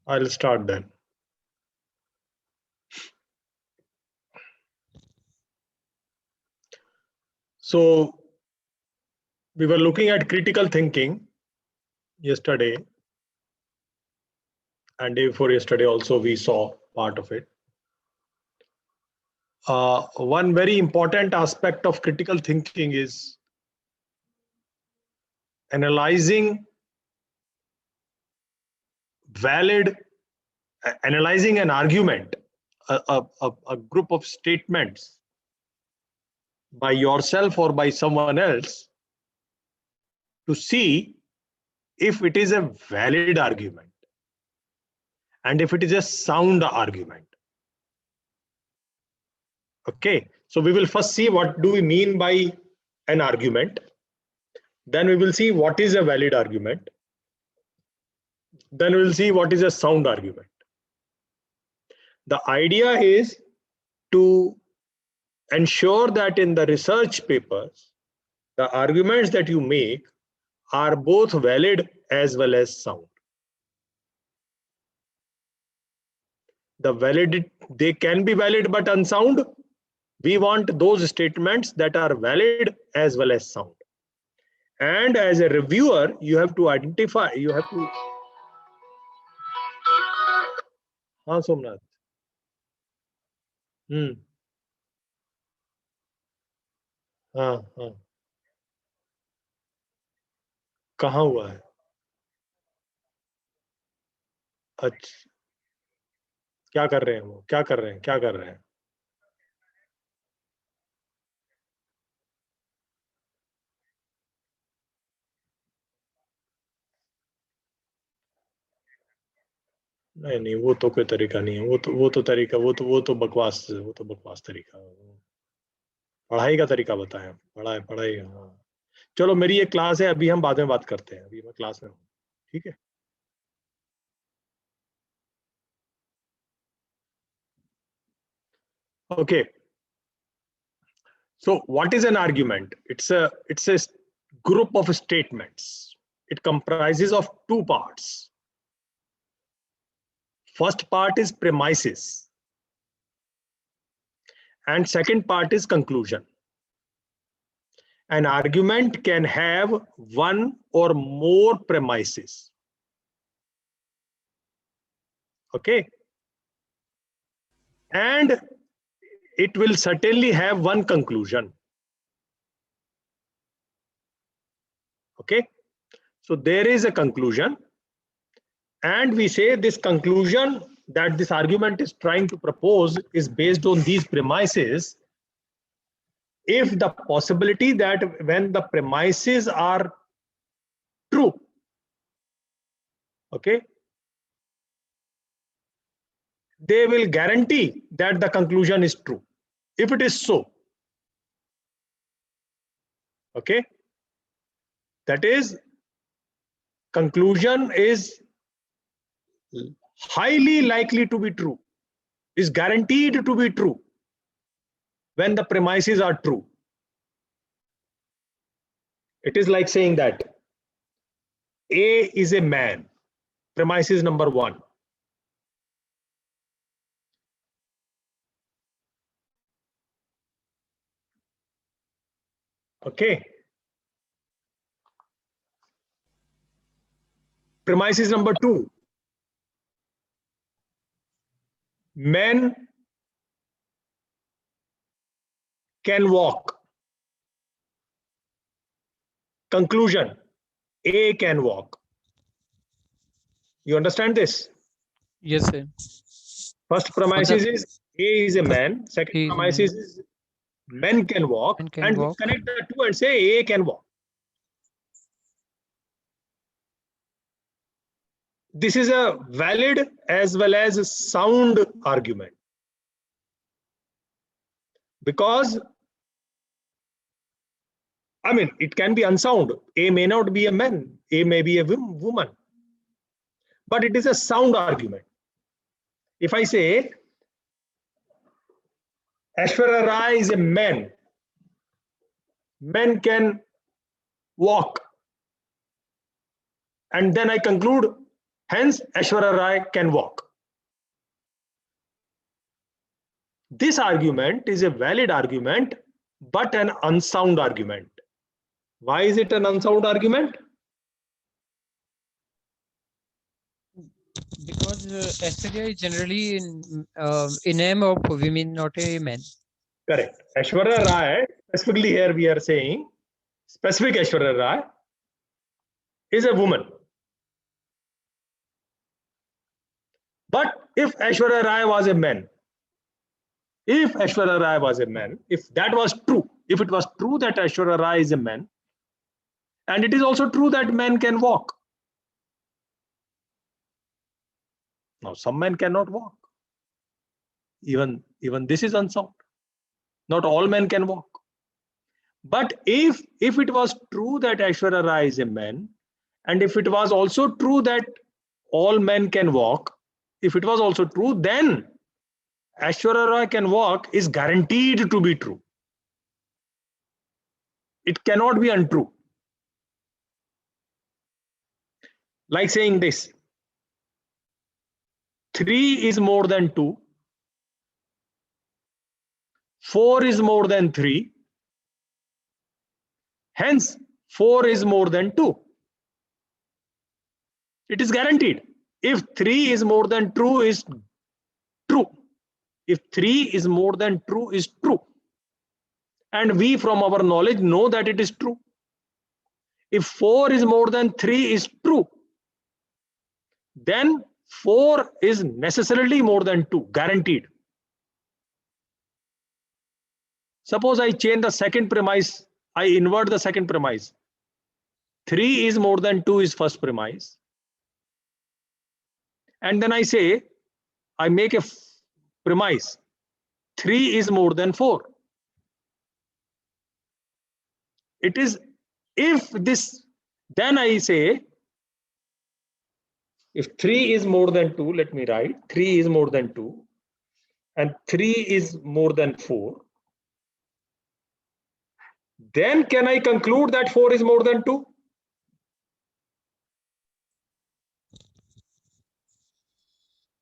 I'll start then. So we were looking at critical thinking yesterday, and day before yesterday also we saw part of it. One very important aspect of critical thinking is analyzing analyzing an argument, a group of statements by yourself or by someone else, to see if it is a valid argument and if it is a sound argument. Okay, so we will first see what do we mean by an argument. Then we will see what is a valid argument. Then we will see what is a sound argument. The idea is to ensure that in the research papers, the arguments that you make are both valid as well as sound. They can be valid but unsound. We want those statements that are valid as well as sound. And as a reviewer, you have to identify, हाँ सोमनाथ, हाँ हाँ, कहाँ हुआ है? अच्छा, क्या कर रहे हैं वो? क्या कर रहे हैं? क्या कर रहे हैं? नहीं नहीं, वो तो कोई तरीका नहीं है। वो तो तरीका, वो तो बकवास तरीका। पढ़ाई का तरीका बताएं। पढ़ाई। हाँ चलो, मेरी एक क्लास है, अभी हम बाद में बात करते हैं, अभी मैं क्लास में हूँ। ठीक है। Okay. So what is an argument? It's a group of statements. It comprises of two parts. First part is premises, and second part is conclusion. An argument can have one or more premises. Okay. And it will certainly have one conclusion. Okay. So there is a conclusion, and we say this conclusion that this argument is trying to propose is based on these premises. If the possibility that when the premises are true, okay, they will guarantee that the conclusion is true. If it is so, okay, that is, conclusion is highly likely to be true, is guaranteed to be true when the premises are true. It is like saying that A is a man, premises number one. Okay. Premises number two, men can walk. Conclusion, A can walk. You understand this? Yes, sir. First premises is A is a man. Second premises is men can walk. We connect the two and say A can walk. This is a valid as well as a sound argument, because I mean, it can be unsound. A may not be a man, A may be a woman, but it is a sound argument. If I say Aishwarya Rai is a man, men can walk, and then I conclude Hence, Aishwarya Rai can walk. This argument is a valid argument, but an unsound argument. Why is it an unsound argument? Because Aishwarya is generally a name of women, not a man. Correct. Aishwarya Rai, specifically here we are saying, specific Aishwarya Rai is a woman. But if Aishwarya Rai was a man, if Aishwarya Rai was a man, if that was true, if it was true that Aishwarya Rai is a man, and it is also true that men can walk. Now, some men cannot walk. Even this is unsound. Not all men can walk. But if it was true that Aishwarya Rai is a man, and if it was also true that all men can walk, if it was also true, then Aishwarya Rai can walk is guaranteed to be true. It cannot be untrue. Like saying this, 3 is more than 2, 4 is more than 3, hence 4 is more than 2. It is guaranteed. If 3 is more than 2 is true. If 3 is more than 2 is true. And we from our knowledge know that it is true. If 4 is more than 3 is true, then 4 is necessarily more than 2, guaranteed. Suppose I change the second premise, I invert the second premise. 3 is more than 2 is first premise. And then I say, I make a premise, 3 is more than 4. It is, if this, then I say, if 3 is more than 2, let me write, 3 is more than 2, and 3 is more than 4, then can I conclude that 4 is more than 2?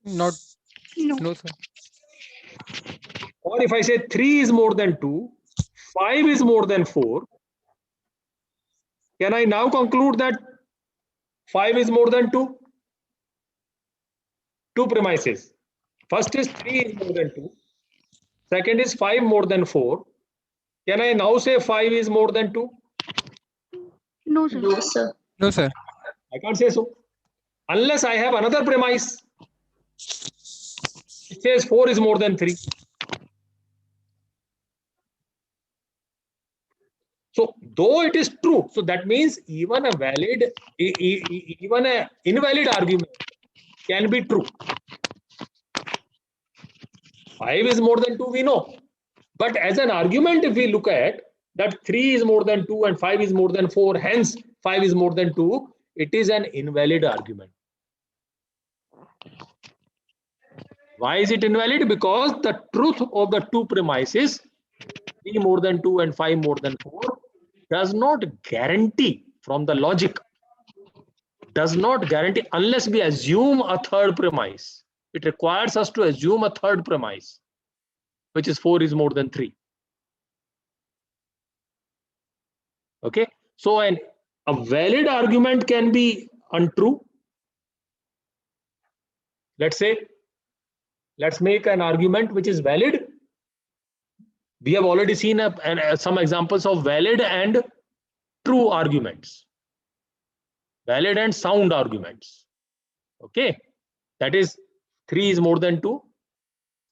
No, sir. Or if I say 3 is more than 2, 5 is more than 4, can I now conclude that 5 is more than 2? Two premises. First is 3 is more than 2. Second is 5 more than 4. Can I now say 5 is more than 2? No, sir. No, sir. No, sir. I can't say so. Unless I have another premise. It says 4 is more than 3. So, though it is true, so that means even a valid, even an invalid argument can be true. 5 is more than 2, we know. But as an argument, if we look at that 3 is more than 2 and 5 is more than 4, hence 5 is more than 2, it is an invalid argument. Why is it invalid? Because the truth of the two premises, 3 more than 2 and 5 more than 4, does not guarantee from the logic, does not guarantee unless we assume a third premise. It requires us to assume a third premise, which is 4 is more than 3. Okay, so a valid argument can be untrue. Let's say, let's make an argument which is valid. We have already seen some examples of valid and true arguments, valid and sound arguments. Okay, that is 3 is more than 2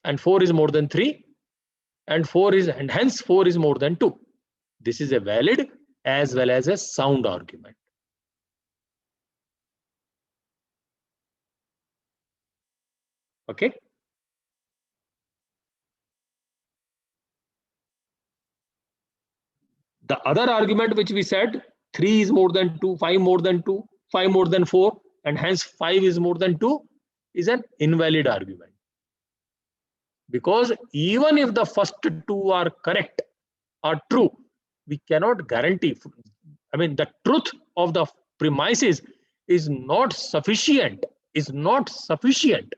and 4 is more than 3 and hence 4 is more than 2. This is a valid as well as a sound argument. Okay. The other argument which we said, 3 is more than 2, 5 more than 2, 5 more than 4, and hence 5 is more than 2, is an invalid argument. Because even if the first two are correct or true, we cannot guarantee. I mean, the truth of the premises is not sufficient is not sufficient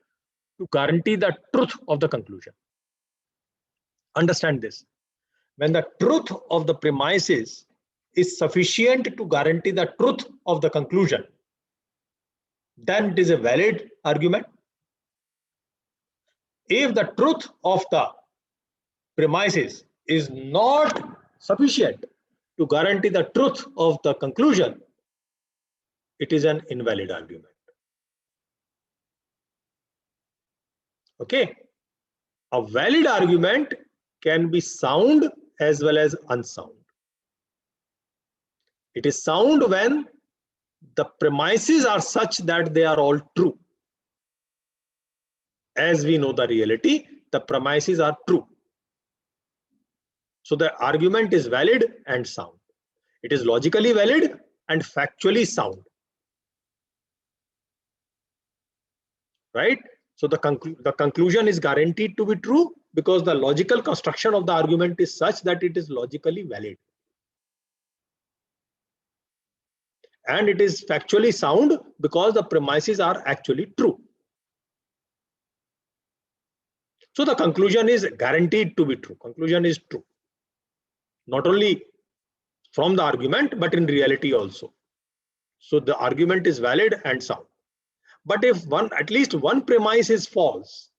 to guarantee the truth of the conclusion. Understand this. When the truth of the premises is sufficient to guarantee the truth of the conclusion, then it is a valid argument. If the truth of the premises is not sufficient to guarantee the truth of the conclusion, it is an invalid argument. Okay? A valid argument can be sound as well as unsound. It is sound when the premises are such that they are all true. As we know the reality, the premises are true. So the argument is valid and sound. It is logically valid and factually sound. Right? So the conclusion is guaranteed to be true because the logical construction of the argument is such that it is logically valid. And it is factually sound because the premises are actually true. So the conclusion is guaranteed to be true. Conclusion is true. Not only from the argument, but in reality also. So the argument is valid and sound. But if at least one premise is false,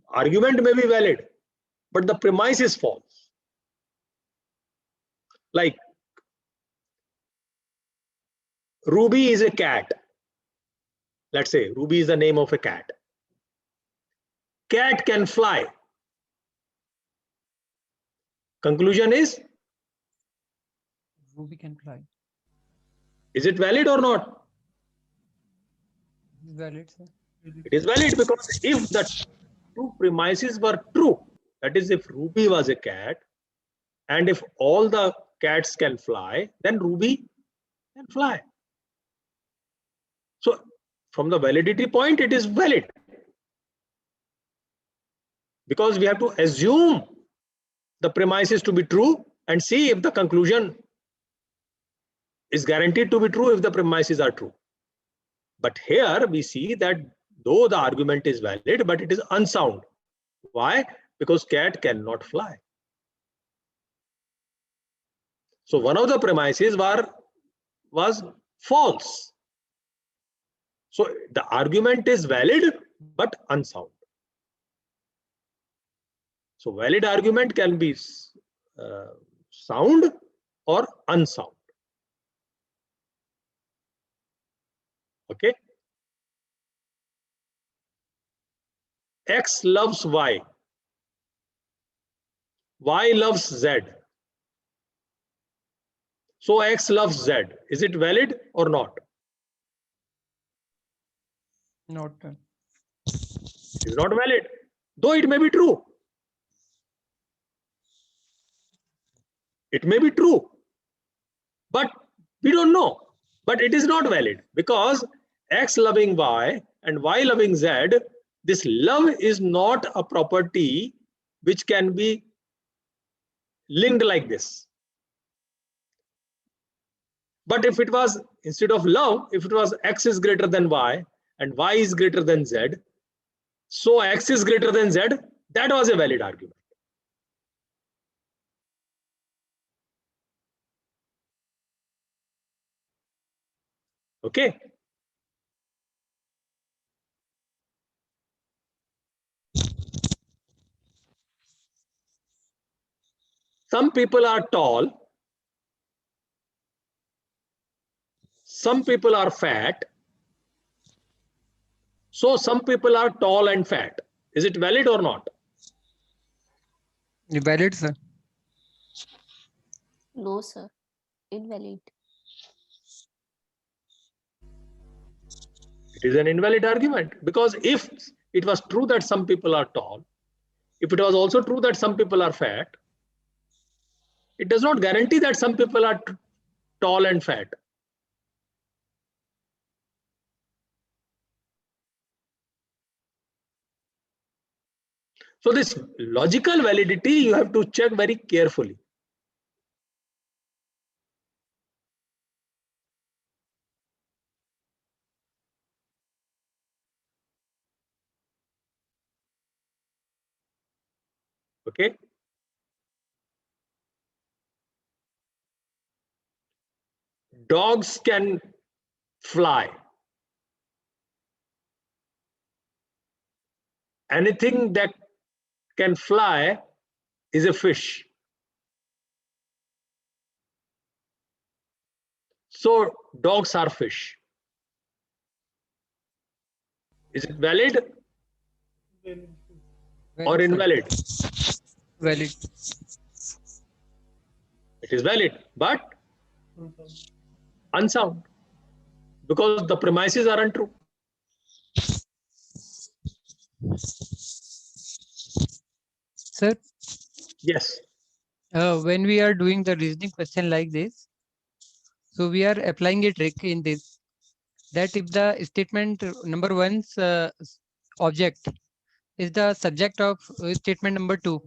argument may be valid, but the premise is false. Like Ruby is a cat. Let's say Ruby is the name of a cat. Cat can fly. Conclusion is? Ruby can fly. Is it valid or not? Valid, sir. It is valid because if the two premises were true, that is if Ruby was a cat and if all the cats can fly, then Ruby can fly. So from the validity point, it is valid. Because we have to assume the premises to be true and see if the conclusion is guaranteed to be true if the premises are true. But here we see that though the argument is valid, but it is unsound. Why? Because cat cannot fly. So one of the premises was false. So the argument is valid but unsound. So valid argument can be sound or unsound. Okay. X loves Y. Y loves Z. So X loves Z. Is it valid or not? Not. It is not valid, though it may be true. It may be true, but we don't know. But it is not valid because X loving Y and Y loving Z, this love is not a property which can be linked like this. But if it was, instead of love, if it was X is greater than Y and Y is greater than Z, so X is greater than Z, that was a valid argument. Okay. Some people are tall. Some people are fat. So some people are tall and fat. Is it valid or not? Valid, sir. No, sir. Invalid. It is an invalid argument because if it was true that some people are tall, if it was also true that some people are fat, it does not guarantee that some people are tall and fat. So this logical validity you have to check very carefully. Okay. Dogs can fly. Anything that can fly is a fish. So dogs are fish. Is it valid or Valid, sir. invalid? Valid. It is valid, but unsound because the premises are untrue. Sir, Yes. when we are doing the reasoning question like this, so we are applying a trick in this, that if the statement number one's object is the subject of statement number two,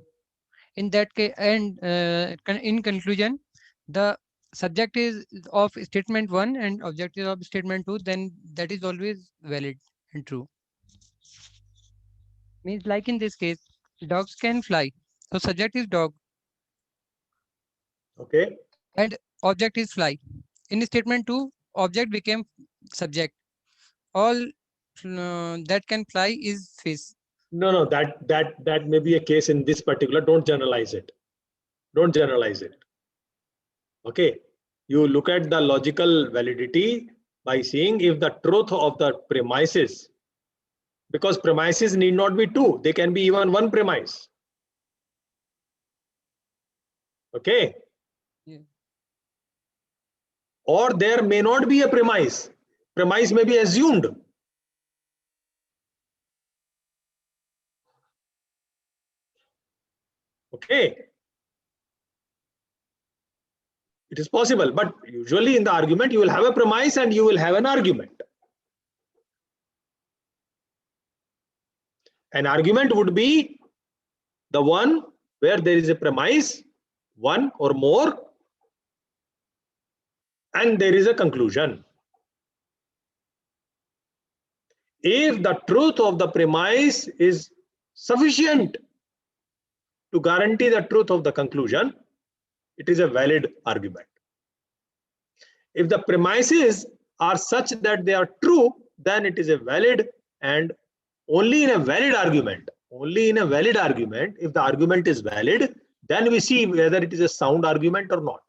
in that case, and in conclusion, the subject is of statement one and object is of statement two, then that is always valid and true. Means like in this case, dogs can fly. So subject is dog Okay. and object is fly. In statement two, object became subject. All that can fly is fish. No, that may be a case in this particular. Don't generalize it. Don't generalize it. Okay. You look at the logical validity by seeing if the truth of the premises, because premises need not be two, they can be even one premise. Okay. Yeah. Or there may not be a premise. Premise may be assumed. Okay. It is possible, but usually in the argument, you will have a premise and you will have an argument. An argument would be the one where there is a premise, one or more, and there is a conclusion. If the truth of the premise is sufficient to guarantee the truth of the conclusion, it is a valid argument. If the premises are such that they are true, then it is a valid, and only in a valid argument, if the argument is valid, then we see whether it is a sound argument or not.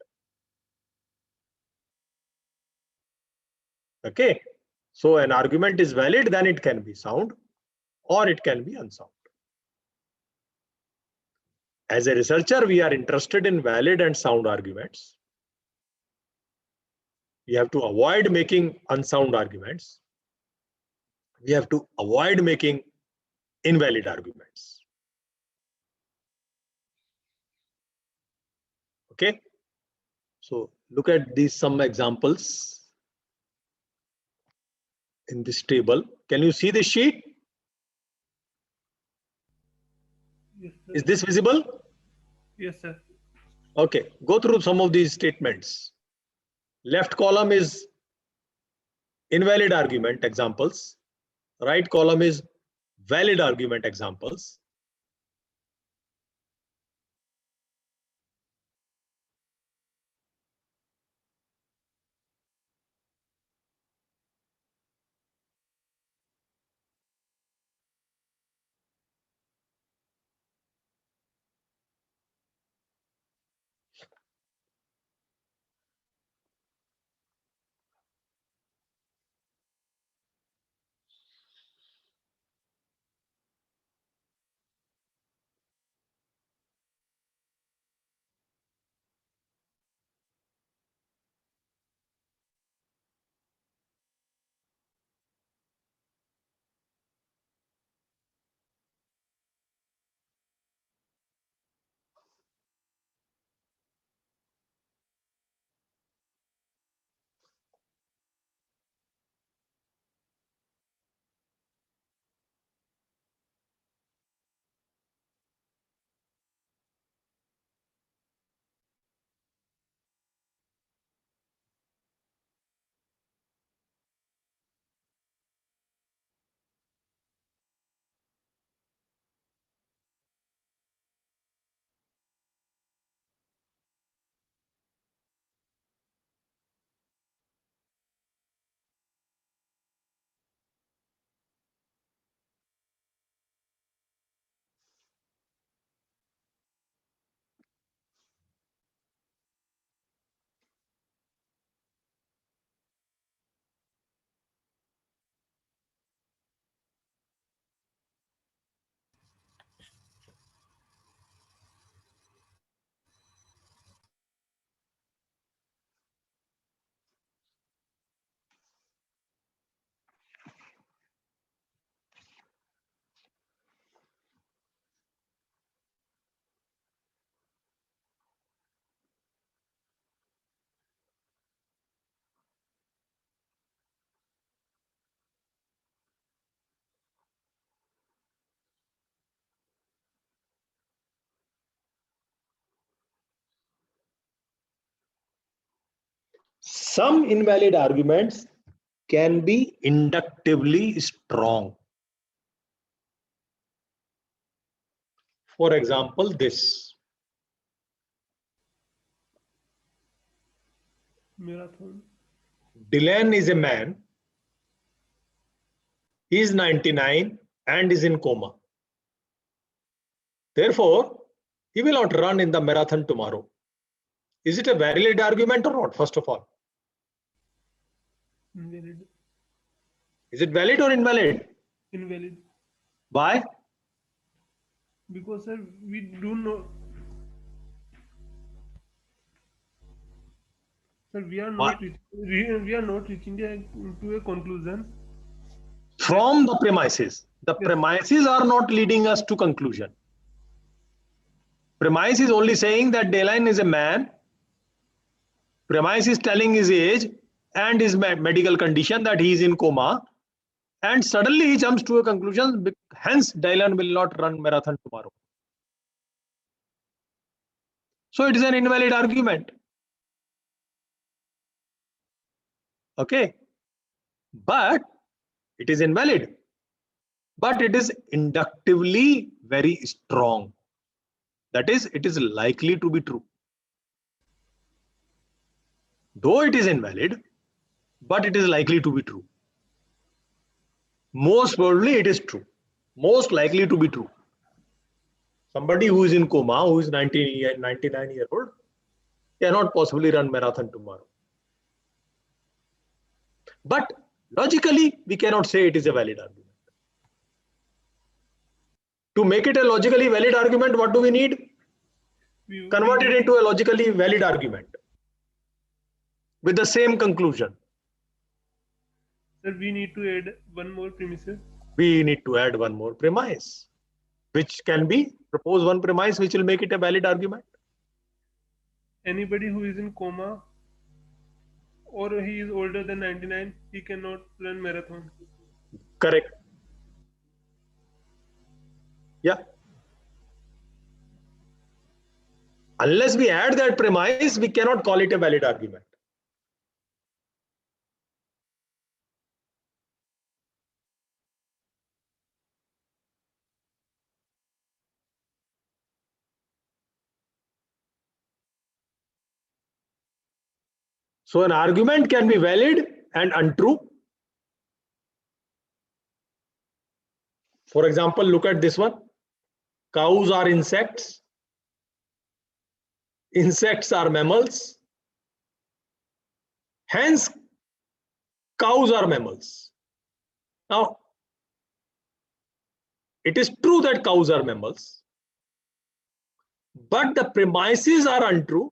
Okay. So an argument is valid, then it can be sound or it can be unsound. As a researcher, we are interested in valid and sound arguments. We have to avoid making unsound arguments. We have to avoid making invalid arguments. Okay. So look at these some examples in this table. Can you see the sheet? Yes, sir. Is this visible? Yes, sir. Okay, go through some of these statements. Left column is invalid argument examples. Right column is valid argument examples. some invalid arguments can be inductively strong. For example, this. Marathon. Dylan is a man. He is 99 and is in coma. Therefore, he will not run in the marathon tomorrow. Is it a valid argument or not, first of all? Invalid. Is it valid or invalid? Invalid. Why? Because sir, we do not. Sir, we are Why? not. We are not reaching to a conclusion. From the premises. The Yes. premises are not leading us to conclusion. Premise is only saying that Dylan is a man. Premise is telling his age and his medical condition, that he is in coma. And suddenly he jumps to a conclusion, hence Dylan will not run marathon tomorrow. So it is an invalid argument. Okay. But it is invalid. But it is inductively very strong. That is, it is likely to be true. Though it is invalid, but it is likely to be true. Most probably it is true. Most likely to be true. Somebody who is in coma, who is 99 years old, cannot possibly run marathon tomorrow. But logically, we cannot say it is a valid argument. To make it a logically valid argument, what do we need? Convert it into a logically valid argument with the same conclusion. Sir, we need to add one more premises. We need to add one more premise, which can be propose one premise which will make it a valid argument. Anybody who is in coma or he is older than 99, he cannot run marathon. Correct. Yeah. Unless we add that premise, we cannot call it a valid argument. So an argument can be valid and untrue. For example, look at this one. Cows are insects. Insects are mammals. Hence, cows are mammals. Now, it is true that cows are mammals, but the premises are untrue.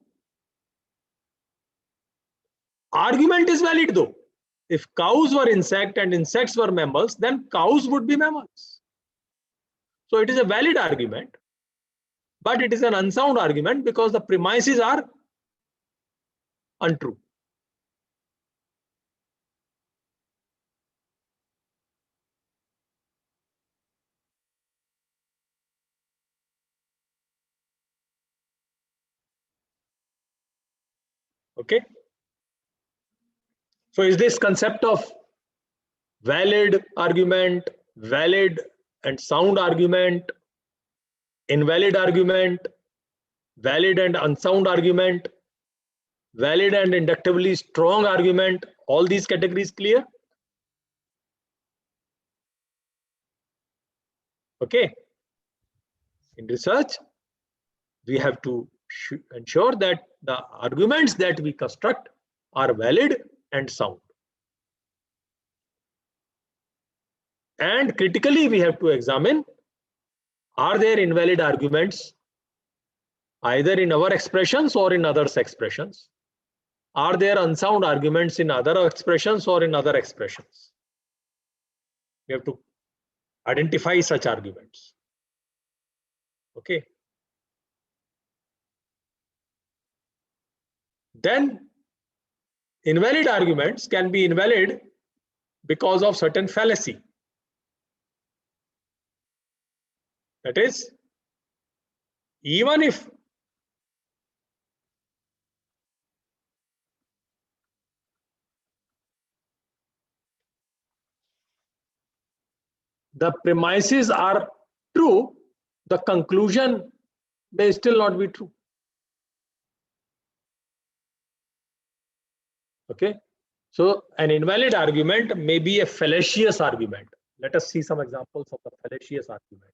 Argument is valid though. If cows were insect and insects were mammals, then cows would be mammals. So it is a valid argument, but it is an unsound argument because the premises are untrue. Okay. So is this concept of valid argument, valid and sound argument, invalid argument, valid and unsound argument, valid and inductively strong argument, all these categories clear? Okay. In research, we have to ensure that the arguments that we construct are valid and sound. And critically, we have to examine, are there invalid arguments either in our expressions or in others' expressions? Are there unsound arguments in other expressions or in other expressions? We have to identify such arguments. Okay. Then invalid arguments can be invalid because of certain fallacy. That is, even if the premises are true, the conclusion may still not be true. Okay, so an invalid argument may be a fallacious argument. Let us see some examples of the fallacious argument.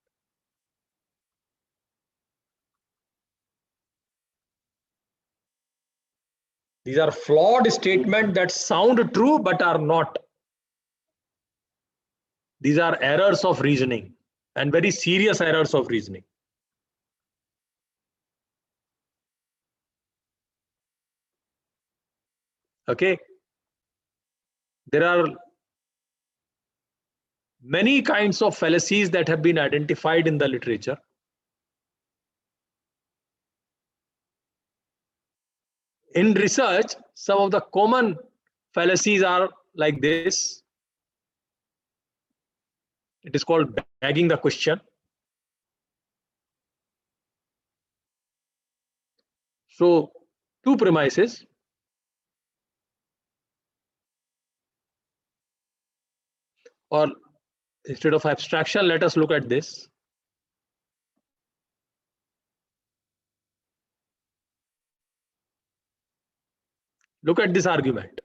These are flawed statements that sound true but are not. These are errors of reasoning, and very serious errors of reasoning. Okay, there are many kinds of fallacies that have been identified in the literature. In research, some of the common fallacies are like this. It is called bagging the question. So, two premises. Or instead of abstraction, let us look at this. Look at this argument.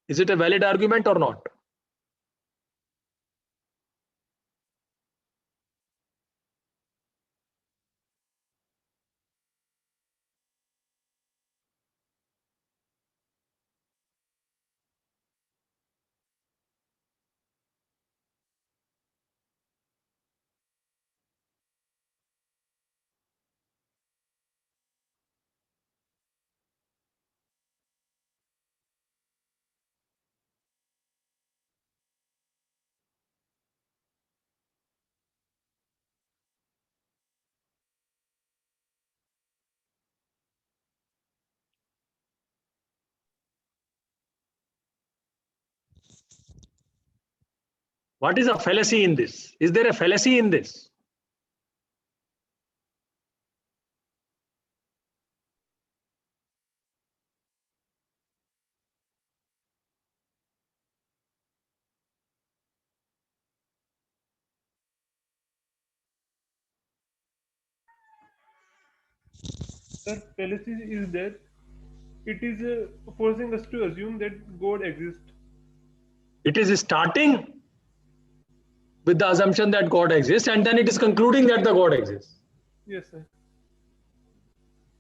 Is it a valid argument or not? What is a fallacy in this? Is there a fallacy in this? Sir, fallacy is that it is forcing us to assume that God exists. It is starting with the assumption that God exists, and then it is concluding that the God exists. Yes, sir.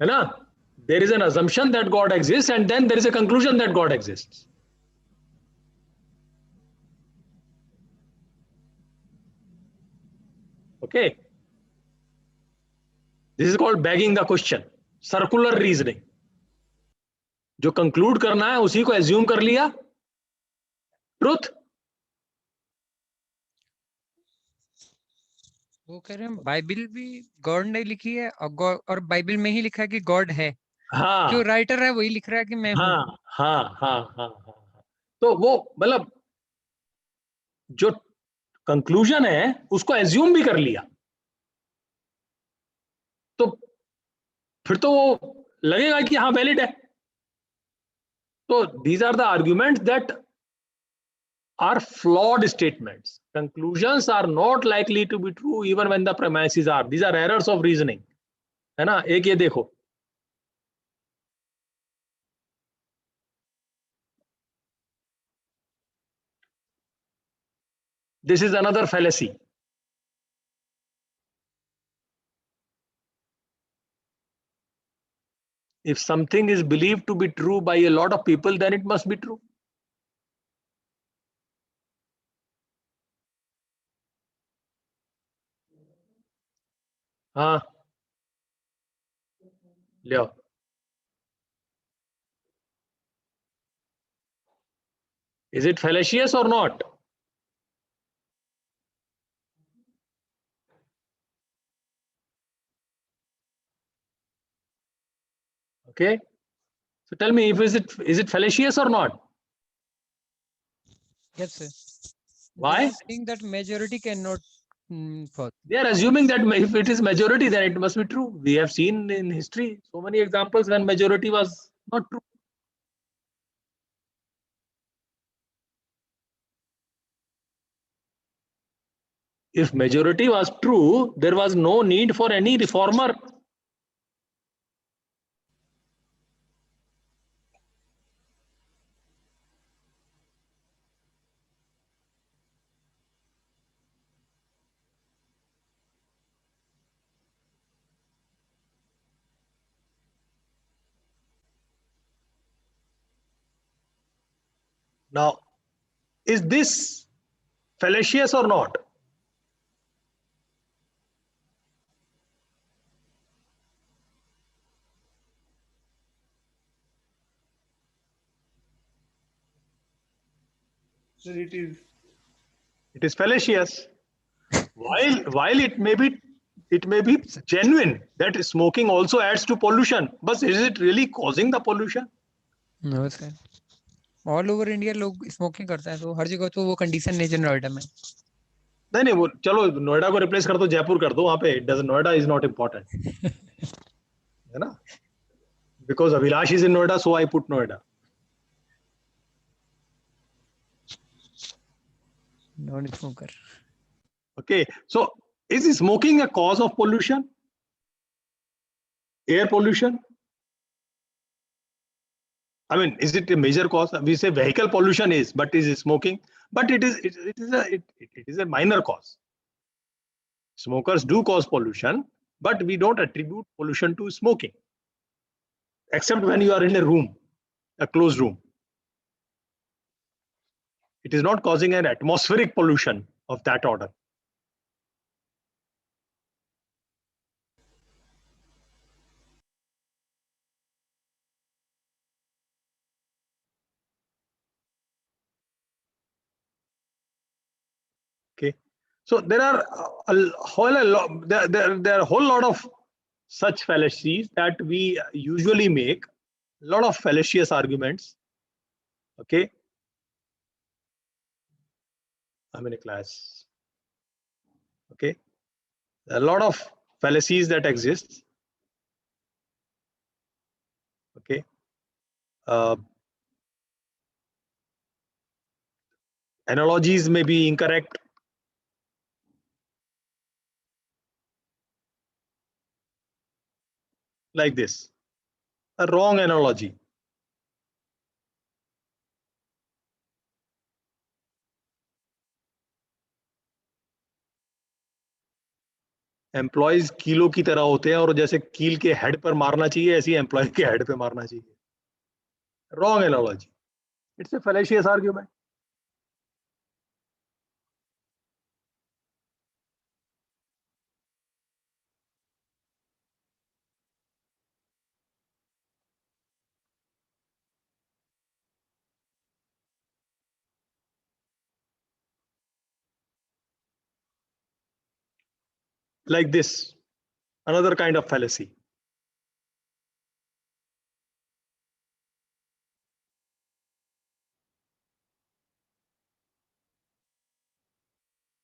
है ना? There is an assumption that God exists, and then there is a conclusion that God exists. Okay. This is called begging the question. Circular reasoning. जो conclude करना है उसी को assume कर लिया. Truth. वो कह रहे हैं बाइबल भी गॉड ने लिखी है और बाइबल में ही लिखा है कि गॉड है. हाँ. जो राइटर है वही लिख रहा है कि मैं हूँ. हाँ हाँ हाँ हाँ हाँ. तो वो मतलब जो कंक्लूजन है उसको एज्यूम भी कर लिया, तो फिर तो वो लगेगा कि हाँ वैलिड है. तो these are the arguments that are flawed statements. Conclusions are not likely to be true even when the premises are. These are errors of reasoning. है ना? एक ये देखो. This is another fallacy. If something is believed to be true by a lot of people, then it must be true. हाँ, ले आओ. Is it fallacious or not? Okay. So tell me, if is it fallacious or not? Yes, sir. Why? They are saying that majority cannot fall. They are assuming that if it is majority, then it must be true. We have seen in history so many examples when majority was not true. If majority was true, there was no need for any reformer. Now, is this fallacious or not? Sir, it is. It is fallacious. While it may be genuine that smoking also adds to pollution, but is it really causing the pollution? No sir. All over India लोग smoking करते हैं, तो हर जगह तो वो condition नहीं है नोएडा में. नहीं वो चलो नोएडा को रिप्लेस कर दो, जयपुर कर दो, वहां पे नोएडा इज नॉट इम्पोर्टेंट, है ना? Because Abhilash is in Noida, so I put Noida. Non smoker. Okay, so is smoking a cause of pollution? Air pollution? I mean, is it a major cause? We say vehicle pollution is, but is smoking? But it is a minor cause. Smokers do cause pollution, but we don't attribute pollution to smoking, except when you are in a room, a closed room. It is not causing an atmospheric pollution of that order. Okay, so there are there are a whole lot of such fallacies that we usually make, a lot of fallacious arguments. Okay, I'm in a class. Okay, there are a lot of fallacies that exist. Okay, analogies may be incorrect. Like this, a wrong analogy. Employees kilo की तरह होते हैं और जैसे कील के head पर मारना चाहिए, ऐसी एम्प्लॉय के हेड पे मारना चाहिए. Wrong analogy. It's a fallacious argument. Like this, another kind of fallacy.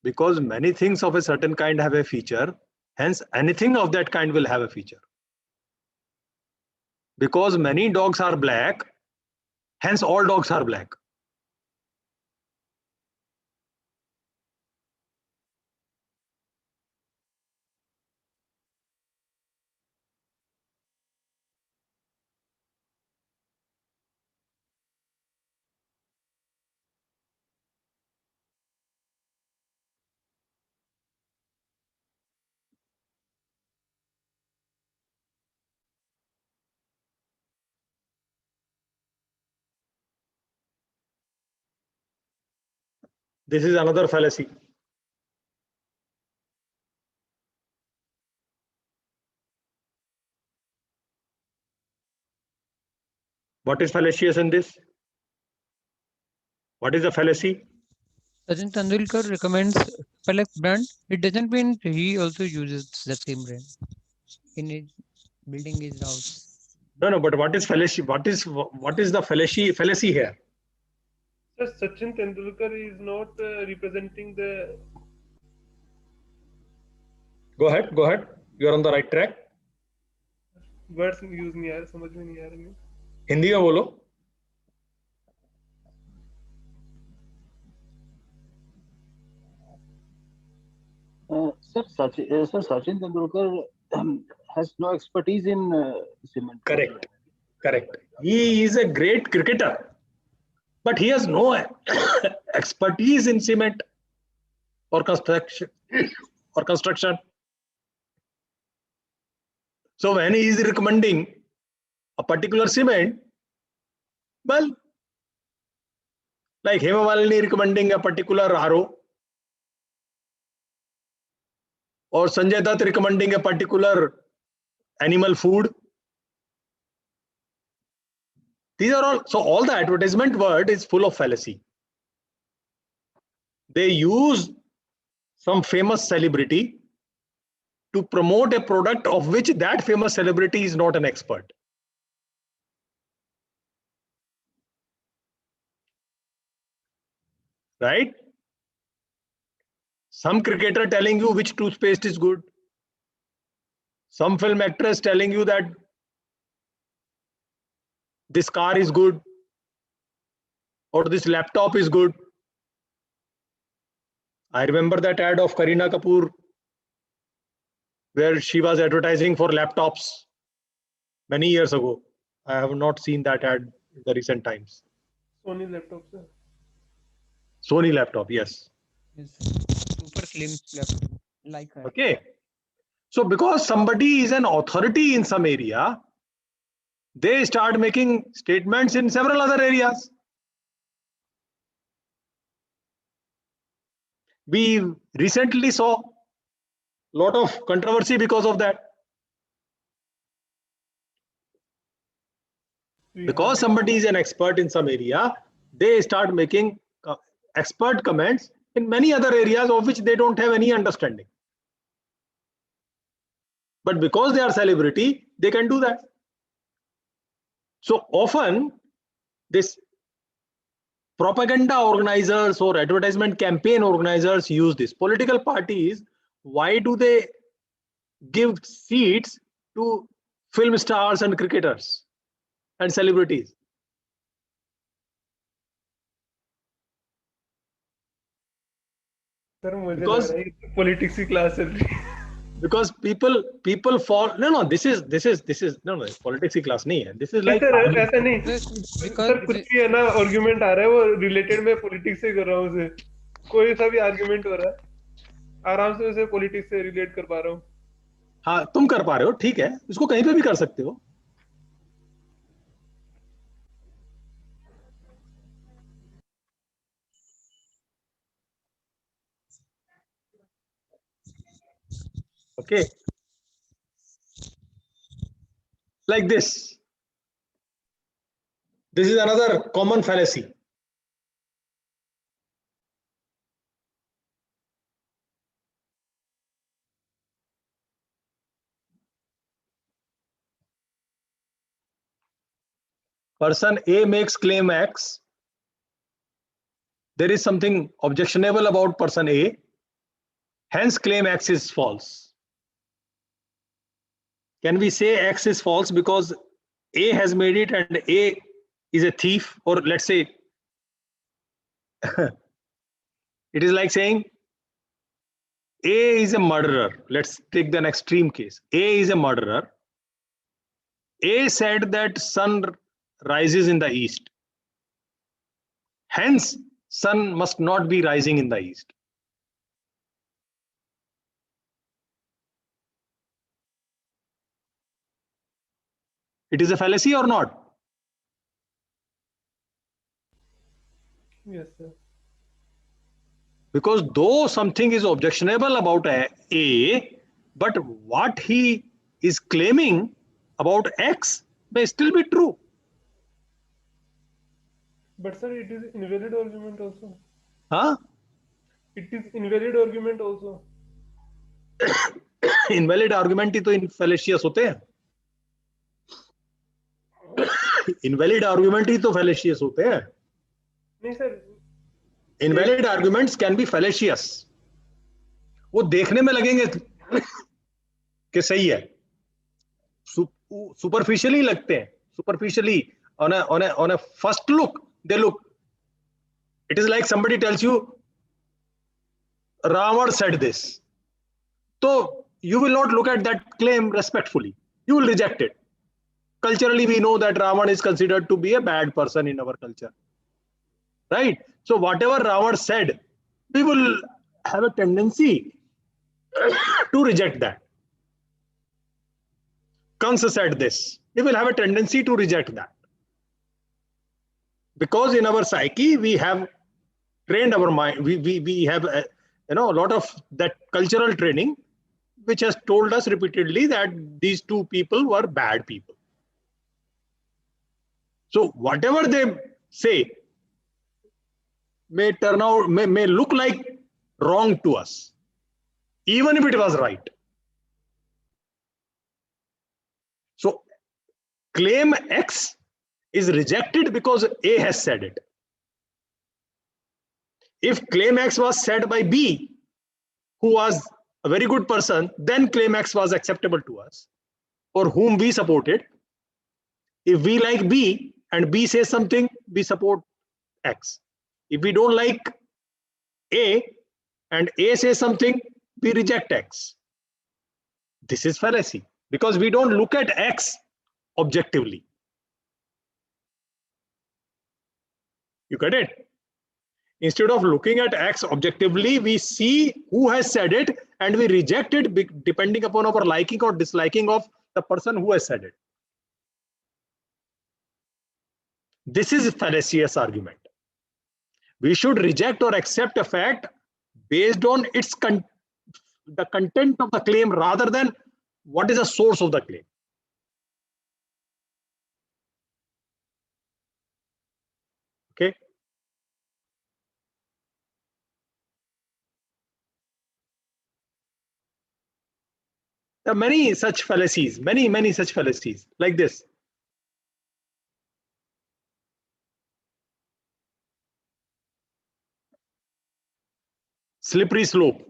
Because many things of a certain kind have a feature, hence anything of that kind will have a feature. Because many dogs are black, hence all dogs are black. This is another fallacy. What is fallacious in this? What is a fallacy? Sachin Tendulkar recommends Felix brand. It doesn't mean he also uses the same brand in his building his house. No, but what is fallacy? What is the fallacy here? Sir, Sachin Tendulkar is not representing the. Go ahead. You are on the right track. Words use नहीं आ रहे, समझ में नहीं आ रहे. हिंदी में बोलो. Sir, Sachin Tendulkar has no expertise in cement. Correct. Correct. He is a great cricketer, but he has no expertise in cement or construction. So when he is recommending a particular cement, well, like Hema Malini recommending a particular RO, or Sanjay Dutt recommending a particular animal food. These are all, so all the advertisement word is full of fallacy. They use some famous celebrity to promote a product of which that famous celebrity is not an expert. Right? Some cricketer telling you which toothpaste is good. Some film actress telling you that this car is good or this laptop is good. I remember that ad of Kareena Kapoor where she was advertising for laptops many years ago. I have not seen that ad in the recent times. Sony laptop, sir. Sony laptop, yes. Yes. Super slim laptop, like her. Okay. So because somebody is an authority in some area, they start making statements in several other areas. We recently saw a lot of controversy because of that. Because somebody is an expert in some area, they start making expert comments in many other areas of which they don't have any understanding. But because they are celebrity, they can do that. So often, this propaganda organizers or advertisement campaign organizers use this. Political parties, why do they give seats to film stars and cricketers and celebrities? Sir मुझे लग Because- रहा है ये politics की class चल रही है Because people fall. No, this is no politics की class नहीं है. This is like सर ऐसा नहीं Because सर कुछ भी है ना आर्गुमेंट आ रहा है वो रिलेटेड मैं पॉलिटिक्स से कर रहा हूँ उसे कोई सा भी आर्गुमेंट हो रहा है आराम से उसे पॉलिटिक्स से रिलेट कर पा रहा हूँ हाँ तुम कर पा रहे हो ठीक है इसको कहीं पे भी कर सकते हो okay like this is another common fallacy. Person A makes claim X. There is something objectionable about person A. Hence, claim X is false. Can we say X is false because A has made it and A is a thief? Or let's say, it is like saying A is a murderer. Let's take an extreme case. A is a murderer. A said that sun rises in the east. Hence, sun must not be rising in the east. It is a fallacy or not? Yes sir Because though something is objectionable about A, but what he is claiming about X may still be true. But sir it is invalid argument also Huh? It is invalid argument also Invalid argument ही तो fallacious होते हैं. Invalid argument ही तो fallacious होते हैं. नहीं sir Invalid arguments can be fallacious. वो देखने में लगेंगे कि सही है. Superficially लगते हैं. Superficially on a first look they look. It is like somebody tells you Ravan said this. So you will not look at that claim respectfully. You will reject it. Culturally, we know that Ravan is considered to be a bad person in our culture. Right? So whatever Ravan said, we will have a tendency to reject that. Kansa said this. We will have a tendency to reject that. Because in our psyche, we have trained our mind. We have a lot of that cultural training, which has told us repeatedly that these two people were bad people. So whatever they say may turn out, may look like wrong to us, even if it was right. So claim X is rejected because A has said it. If claim X was said by B, who was a very good person, then claim X was acceptable to us, or whom we supported. If we like B and B says something, we support X. If we don't like A and A says something, we reject X. This is fallacy because we don't look at X objectively. You get it? Instead of looking at X objectively, we see who has said it and we reject it depending upon our liking or disliking of the person who has said it. This is a fallacious argument. We should reject or accept a fact based on its the content of the claim rather than what is the source of the claim. Okay. There are many such fallacies, many such fallacies like this. Slippery slope.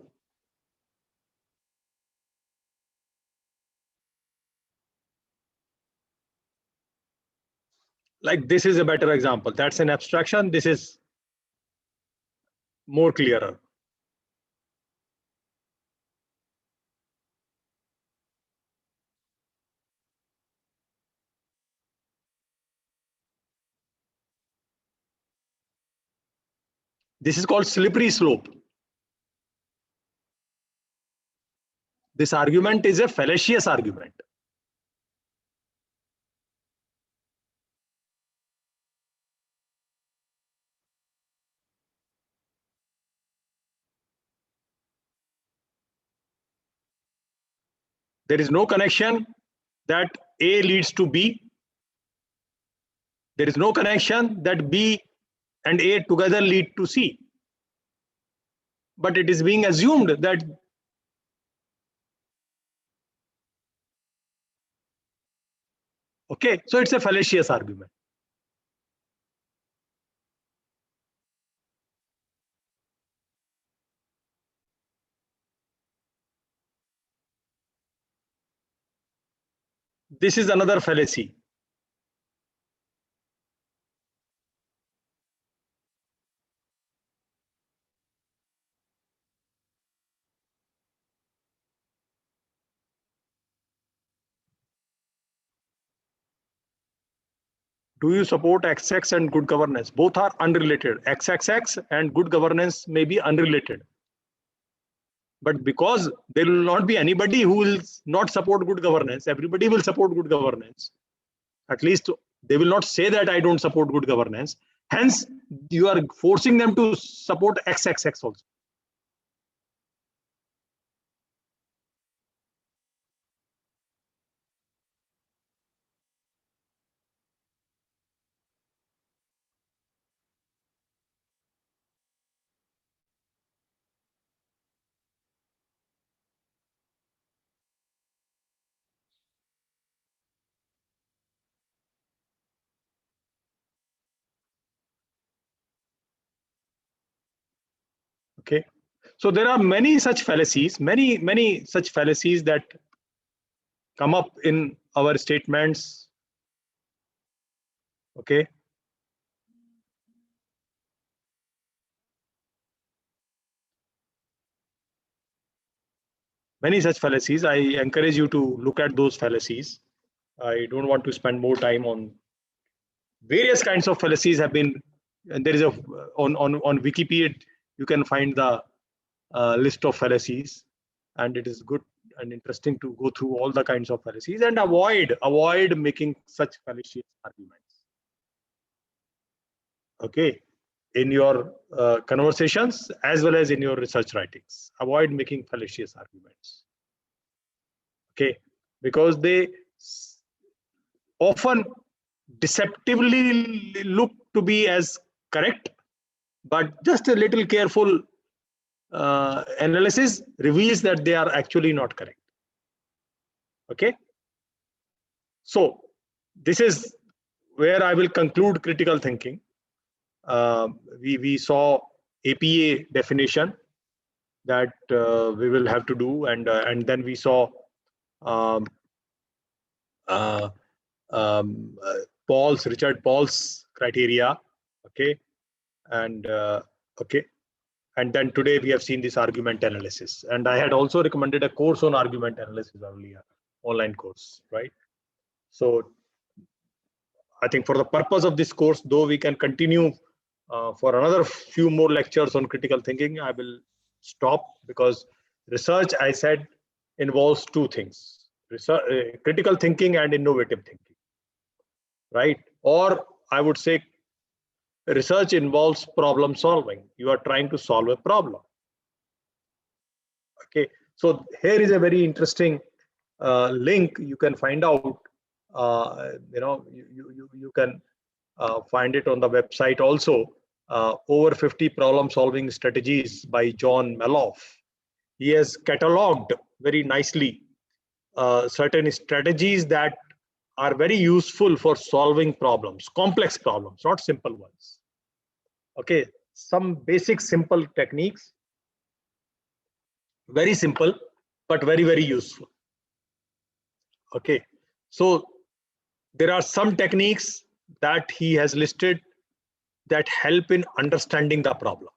Like this is a better example. That's an abstraction. This is more clearer. This is called slippery slope. This argument is a fallacious argument. There is no connection that A leads to B. There is no connection that B and A together lead to C. But it is being assumed that okay, so it's a fallacious argument. This is another fallacy. Do you support XX and good governance? Both are unrelated. XXX and good governance may be unrelated. But because there will not be anybody who will not support good governance, everybody will support good governance. At least they will not say that I don't support good governance. Hence, you are forcing them to support XXX also. Okay. So there are many such fallacies, many such fallacies that come up in our statements. Okay. many such fallacies. I encourage you to look at those fallacies. I don't want to spend more time on various kinds of fallacies have been, and there is a on Wikipedia you can find the list of fallacies, and it is good and interesting to go through all the kinds of fallacies and avoid making such fallacious arguments. Okay, in your conversations as well as in your research writings, avoid making fallacious arguments. Okay, because they often deceptively look to be as correct, but just a little careful analysis reveals that they are actually not correct. Okay, so this is where I will conclude critical thinking. We saw APA definition that we will have to do, and then we saw Richard Paul's criteria. Okay, and okay, and then today we have seen this argument analysis, and I had also recommended a course on argument analysis earlier, online course, right? So I think for the purpose of this course, though we can continue for another few more lectures on critical thinking, I will stop, because research, I said, involves two things: research, critical thinking and innovative thinking, right? Or I would say research involves problem solving. You are trying to solve a problem. Okay, so here is a very interesting link you can find out. You can find it on the website also. Over 50 problem solving strategies by John Maloff. He has cataloged very nicely certain strategies that are very useful for solving problems, complex problems, not simple ones. Okay, some basic simple techniques, very simple, but very, very useful. Okay, so there are some techniques that he has listed that help in understanding the problem,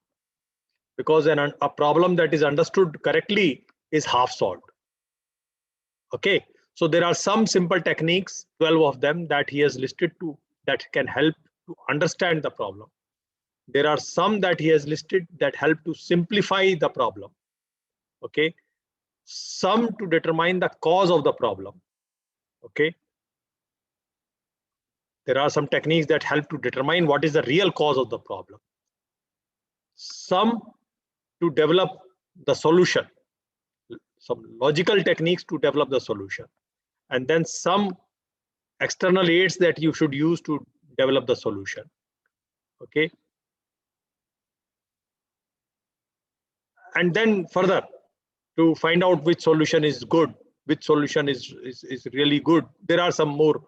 because a problem that is understood correctly is half solved. Okay, so there are some simple techniques, 12 of them, that he has listed that can help to understand the problem. There are some that he has listed that help to simplify the problem. Okay, some to determine the cause of the problem. Okay, there are some techniques that help to determine what is the real cause of the problem. Some to develop the solution, some logical techniques to develop the solution, and then some external aids that you should use to develop the solution. Okay, and then further, to find out which solution is good, which solution is really good, there are some more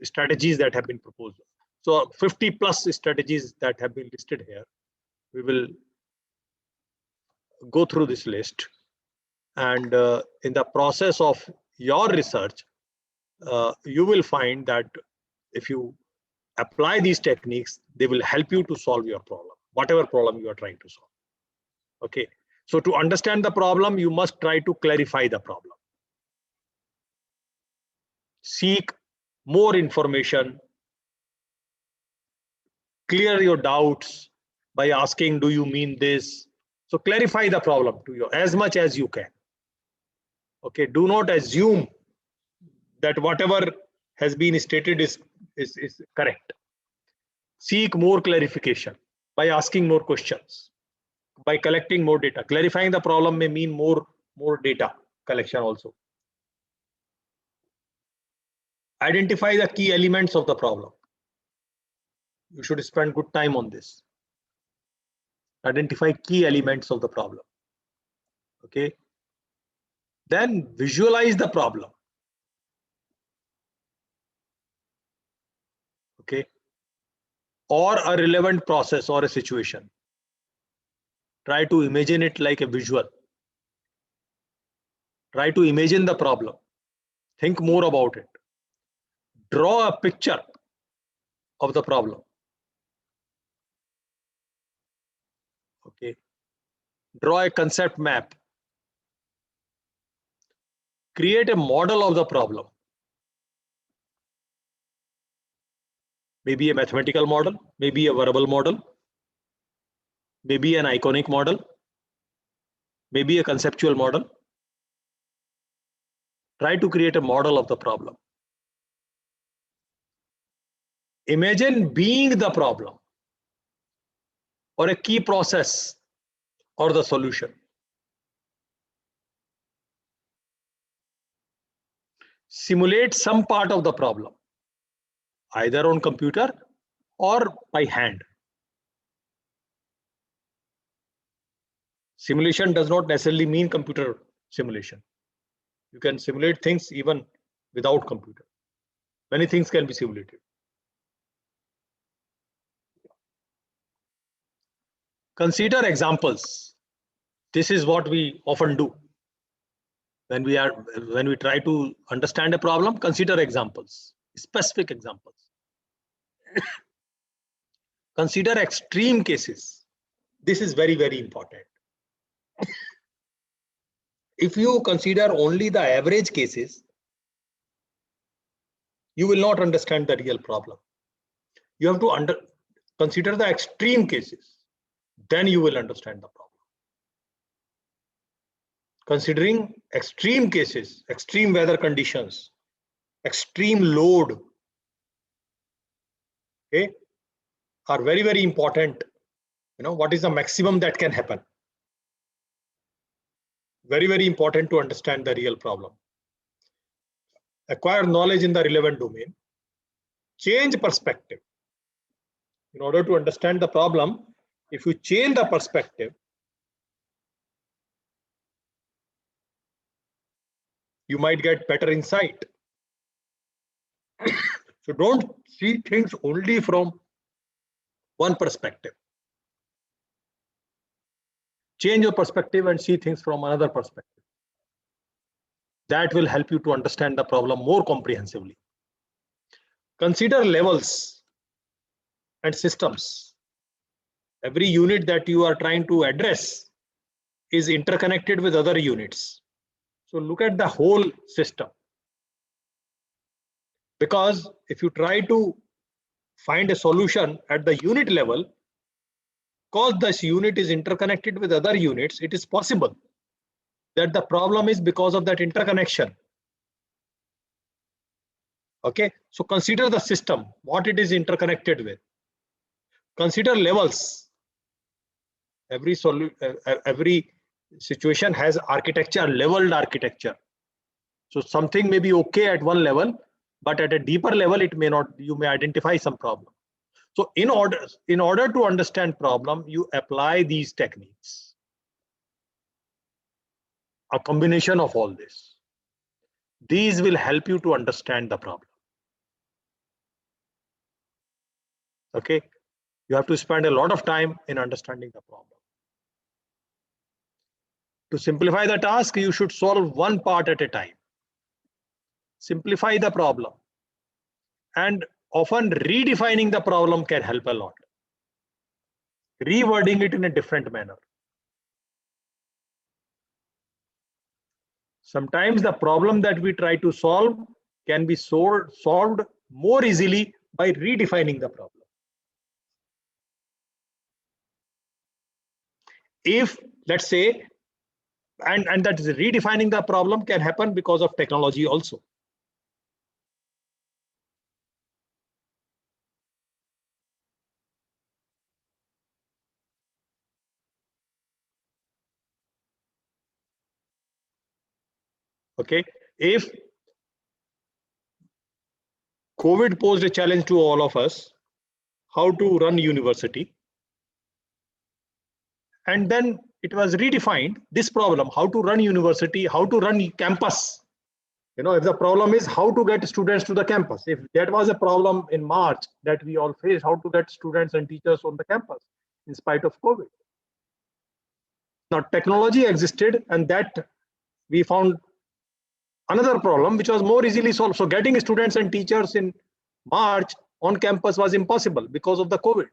strategies that have been proposed. So 50 plus strategies that have been listed here. We will go through this list, and in the process of your research, you will find that if you apply these techniques, they will help you to solve your problem, whatever problem you are trying to solve. Okay, so to understand the problem, you must try to clarify the problem. Seek more information, clear your doubts by asking, do you mean this? So clarify the problem to you as much as you can. Okay, do not assume that whatever has been stated is correct. Seek more clarification by asking more questions, by collecting more data. Clarifying the problem may mean more data collection also. Identify the key elements of the problem. You should spend good time on this. Identify key elements of the problem. Okay, then visualize the problem. Okay, or a relevant process or a situation. Try to imagine it like a visual. Try to imagine the problem. Think more about it. Draw a picture of the problem. Okay, draw a concept map. create a model of the problem. Maybe a mathematical model, maybe a verbal model, maybe an iconic model, maybe a conceptual model. Try to create a model of the problem. Imagine being the problem or a key process or the solution. Simulate some part of the problem, either on computer or by hand. Simulation does not necessarily mean computer simulation. You can simulate things even without computer. Many things can be simulated. Consider examples. This is what we often do. When we try to understand a problem, consider examples, specific examples. Consider extreme cases. This is very, very important. If you consider only the average cases, you will not understand the real problem. You have to consider the extreme cases. Then you will understand the problem. Considering extreme cases, extreme weather conditions, extreme load, okay, are very, very important. You know, what is the maximum that can happen? Very, very important to understand the real problem. Acquire knowledge in the relevant domain. Change perspective. In order to understand the problem, if you change the perspective, you might get better insight. So don't see things only from one perspective. Change your perspective and see things from another perspective. That will help you to understand the problem more comprehensively. Consider levels and systems. Every unit that you are trying to address is interconnected with other units. So look at the whole system. Because if you try to find a solution at the unit level, because this unit is interconnected with other units, it is possible that the problem is because of that interconnection. Okay, so consider the system, what it is interconnected with. Consider levels. Every situation has architecture, leveled architecture. So something may be okay at one level, but at a deeper level, it may not. You may identify some problem. So in order to understand problem, you apply these techniques. A combination of all this. These will help you to understand the problem. Okay, you have to spend a lot of time in understanding the problem. To simplify the task, you should solve one part at a time. Simplify the problem. And often redefining the problem can help a lot. Rewording it in a different manner. Sometimes the problem that we try to solve can be solved more easily by redefining the problem. If, let's say, and that is redefining the problem can happen because of technology also. Okay, if COVID posed a challenge to all of us, how to run university, and then it was redefined, this problem, how to run university, how to run campus. You know, if the problem is how to get students to the campus, if that was a problem in March that we all faced, how to get students and teachers on the campus in spite of COVID. Now technology existed, and that we found another problem which was more easily solved. So getting students and teachers in March on campus was impossible because of the COVID.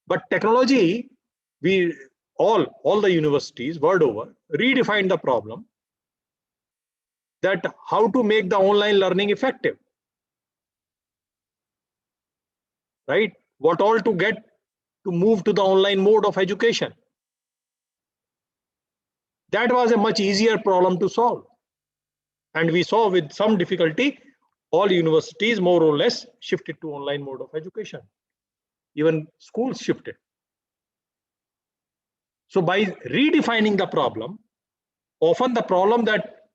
But technology, we all the universities world over redefined the problem that how to make the online learning effective, right? What all to get to move to the online mode of education. That was a much easier problem to solve. And we saw with some difficulty, all universities more or less shifted to online mode of education. Even schools shifted. So by redefining the problem, often the problem that,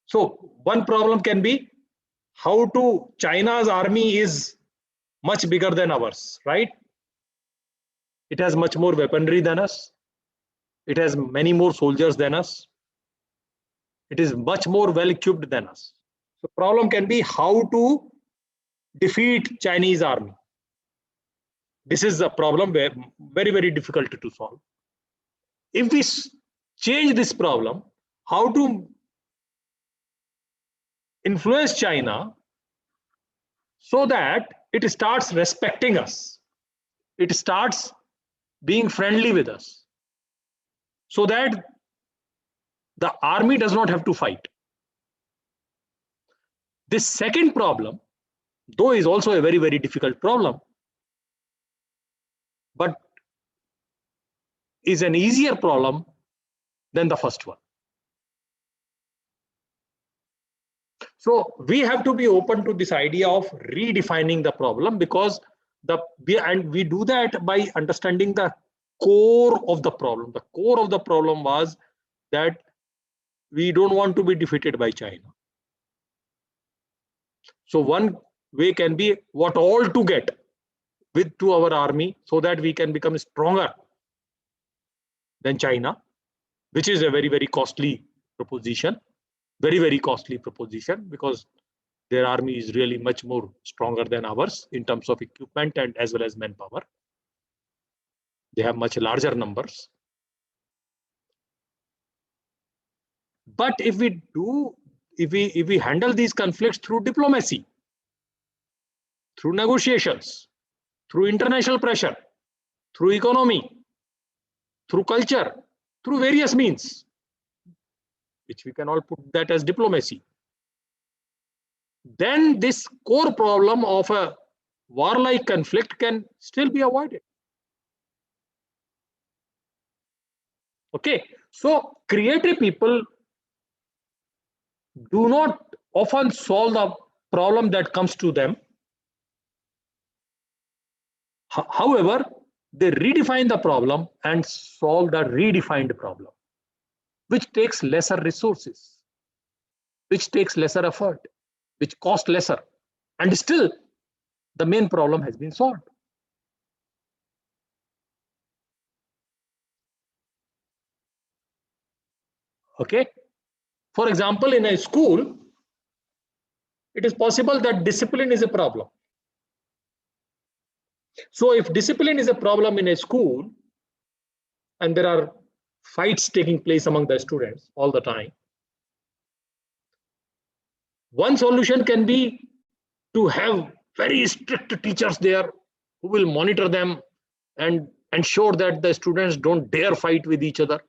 so one problem can be how to, China's army is much bigger than ours, right? It has much more weaponry than us. It has many more soldiers than us. It is much more well equipped than us. So problem can be how to defeat Chinese army. This is a problem where very, very difficult to solve. If we change this problem, how to influence China so that it starts respecting us, it starts being friendly with us, so that the army does not have to fight. This second problem, though, is also a very, very difficult problem, but is an easier problem than the first one. So we have to be open to this idea of redefining the problem, because we do that by understanding the core of the problem. The core of the problem was that we don't want to be defeated by China. So one way can be what all to get to our army so that we can become stronger than China, which is a very, very costly proposition. Very, very costly proposition, because their army is really much more stronger than ours in terms of equipment and as well as manpower. They have much larger numbers. But if we handle these conflicts through diplomacy, through negotiations, through international pressure, through economy, through culture, through various means, which we can all put that as diplomacy, then this core problem of a warlike conflict can still be avoided. Okay, so creative people do not often solve the problem that comes to them. However, they redefine the problem and solve the redefined problem, which takes lesser resources, which takes lesser effort, which costs lesser, and still the main problem has been solved. Okay, for example, in a school, it is possible that discipline is a problem. So if discipline is a problem in a school and there are fights taking place among the students all the time, one solution can be to have very strict teachers there who will monitor them and ensure that the students don't dare fight with each other.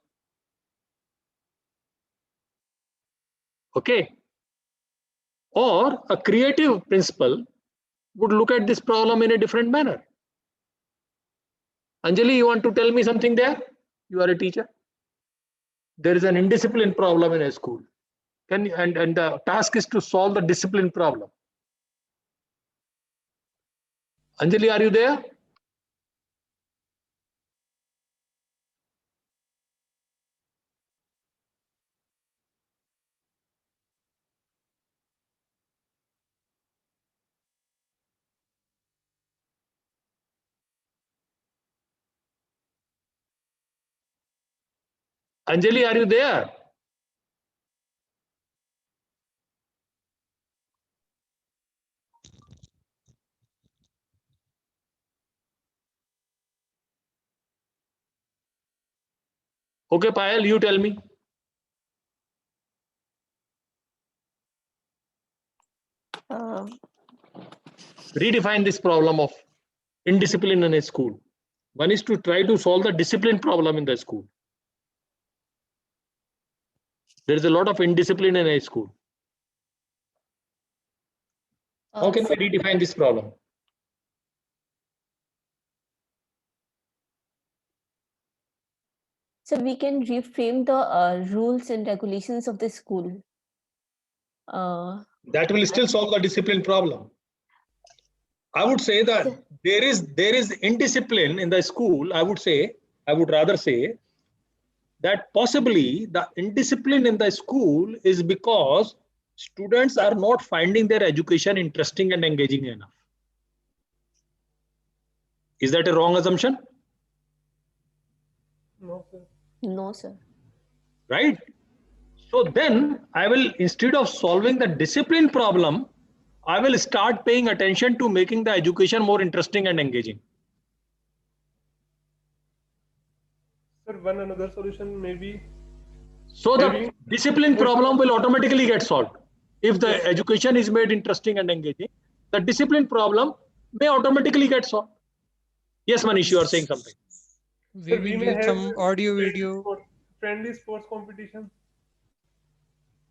Okay. Or a creative principal would look at this problem in a different manner. Anjali, you want to tell me something there? You are a teacher. There is an indiscipline problem in a school. And the task is to solve the discipline problem. Anjali, are you there? Anjali, are you there? Okay, Payal, you tell me. Redefine this problem of indiscipline in a school. One is to try to solve the discipline problem in the school. There is a lot of indiscipline in a school. How can we redefine this problem? So we can reframe the rules and regulations of the school. That will still solve the discipline problem. I would say that there is indiscipline in the school. I would rather say that possibly the indiscipline in the school is because students are not finding their education interesting and engaging enough. Is that a wrong assumption? No, sir. No, sir. Right? So then I will, instead of solving the discipline problem, I will start paying attention to making the education more interesting and engaging. Sir, one another solution maybe. So the Maybe- discipline problem will automatically get solved. If the education is made interesting and engaging, the discipline problem may automatically get solved. Yes, Manish, you are saying something. We Sir, we will may use have some audio, friendly video. friendly sports competition.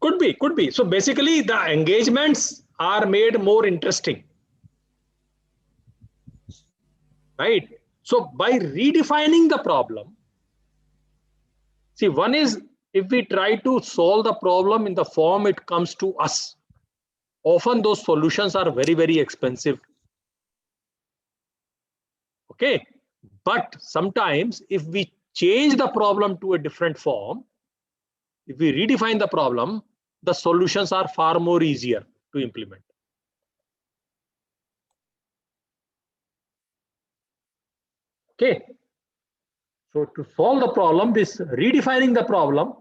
Could be, could be. So basically the engagements are made more interesting. Right? So by redefining the problem, see, one is if we try to solve the problem in the form it comes to us, often those solutions are very, very expensive. Okay. But sometimes if we change the problem to a different form, if we redefine the problem, the solutions are far more easier to implement. Okay. So to solve the problem, this redefining the problem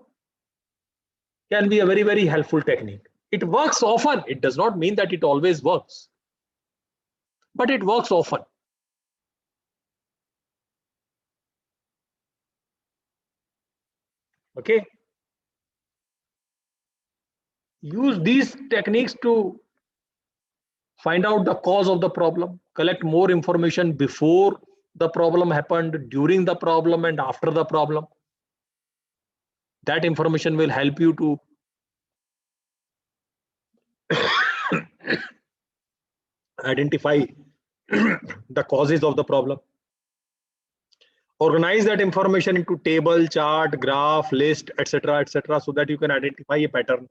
can be a very, very helpful technique. It works often. It does not mean that it always works, but it works often. Okay. Use these techniques to find out the cause of the problem, collect more information before the problem happened, during the problem, and after the problem. That information will help you to identify the causes of the problem. Organize that information into table, chart, graph, list, etc., so that you can identify a pattern.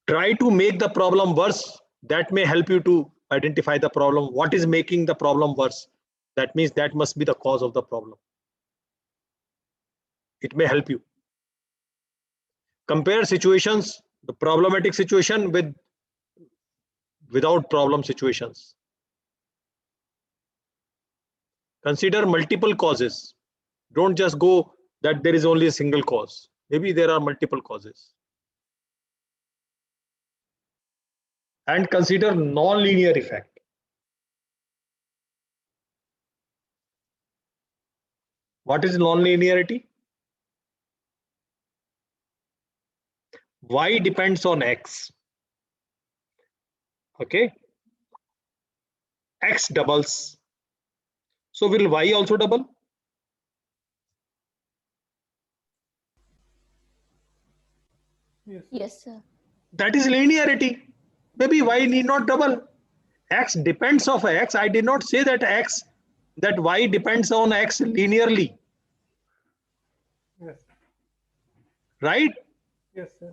Try to make the problem worse. That may help you to identify the problem. What is making the problem worse? That means that must be the cause of the problem. It may help you. Compare situations, the problematic situation without problem situations. Consider multiple causes. Don't just go that there is only a single cause. Maybe there are multiple causes. And consider non-linear effect. What is non-linearity? Y depends on X. Okay. X doubles. So will Y also double? Yes. Yes, sir. That is linearity. Maybe Y need not double. X depends of X. I did not say that Y depends on X linearly. Yes. Right? Yes, sir.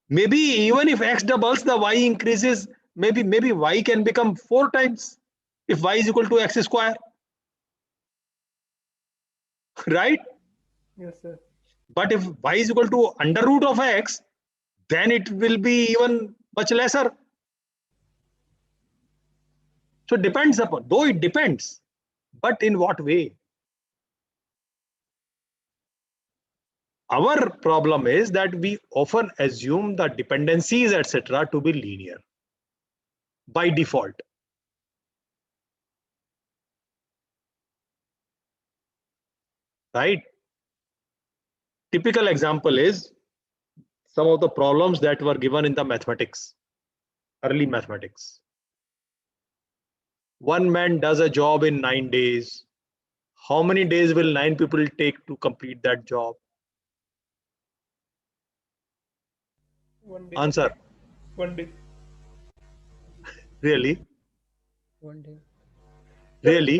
Maybe even if X doubles, the Y increases. Maybe Y can become 4 times if Y is equal to X square. Right? Yes, sir. But if Y is equal to under root of X, then it will be even much lesser. So it depends upon, though it depends, but in what way? Our problem is that we often assume the dependencies, etc., to be linear by default. Right? Typical example is some of the problems that were given in the mathematics, early mathematics. One man does a job in 9 days. how many days will 9 people take to complete that job? 1 day. Answer. 1 day. Really? One day. Really?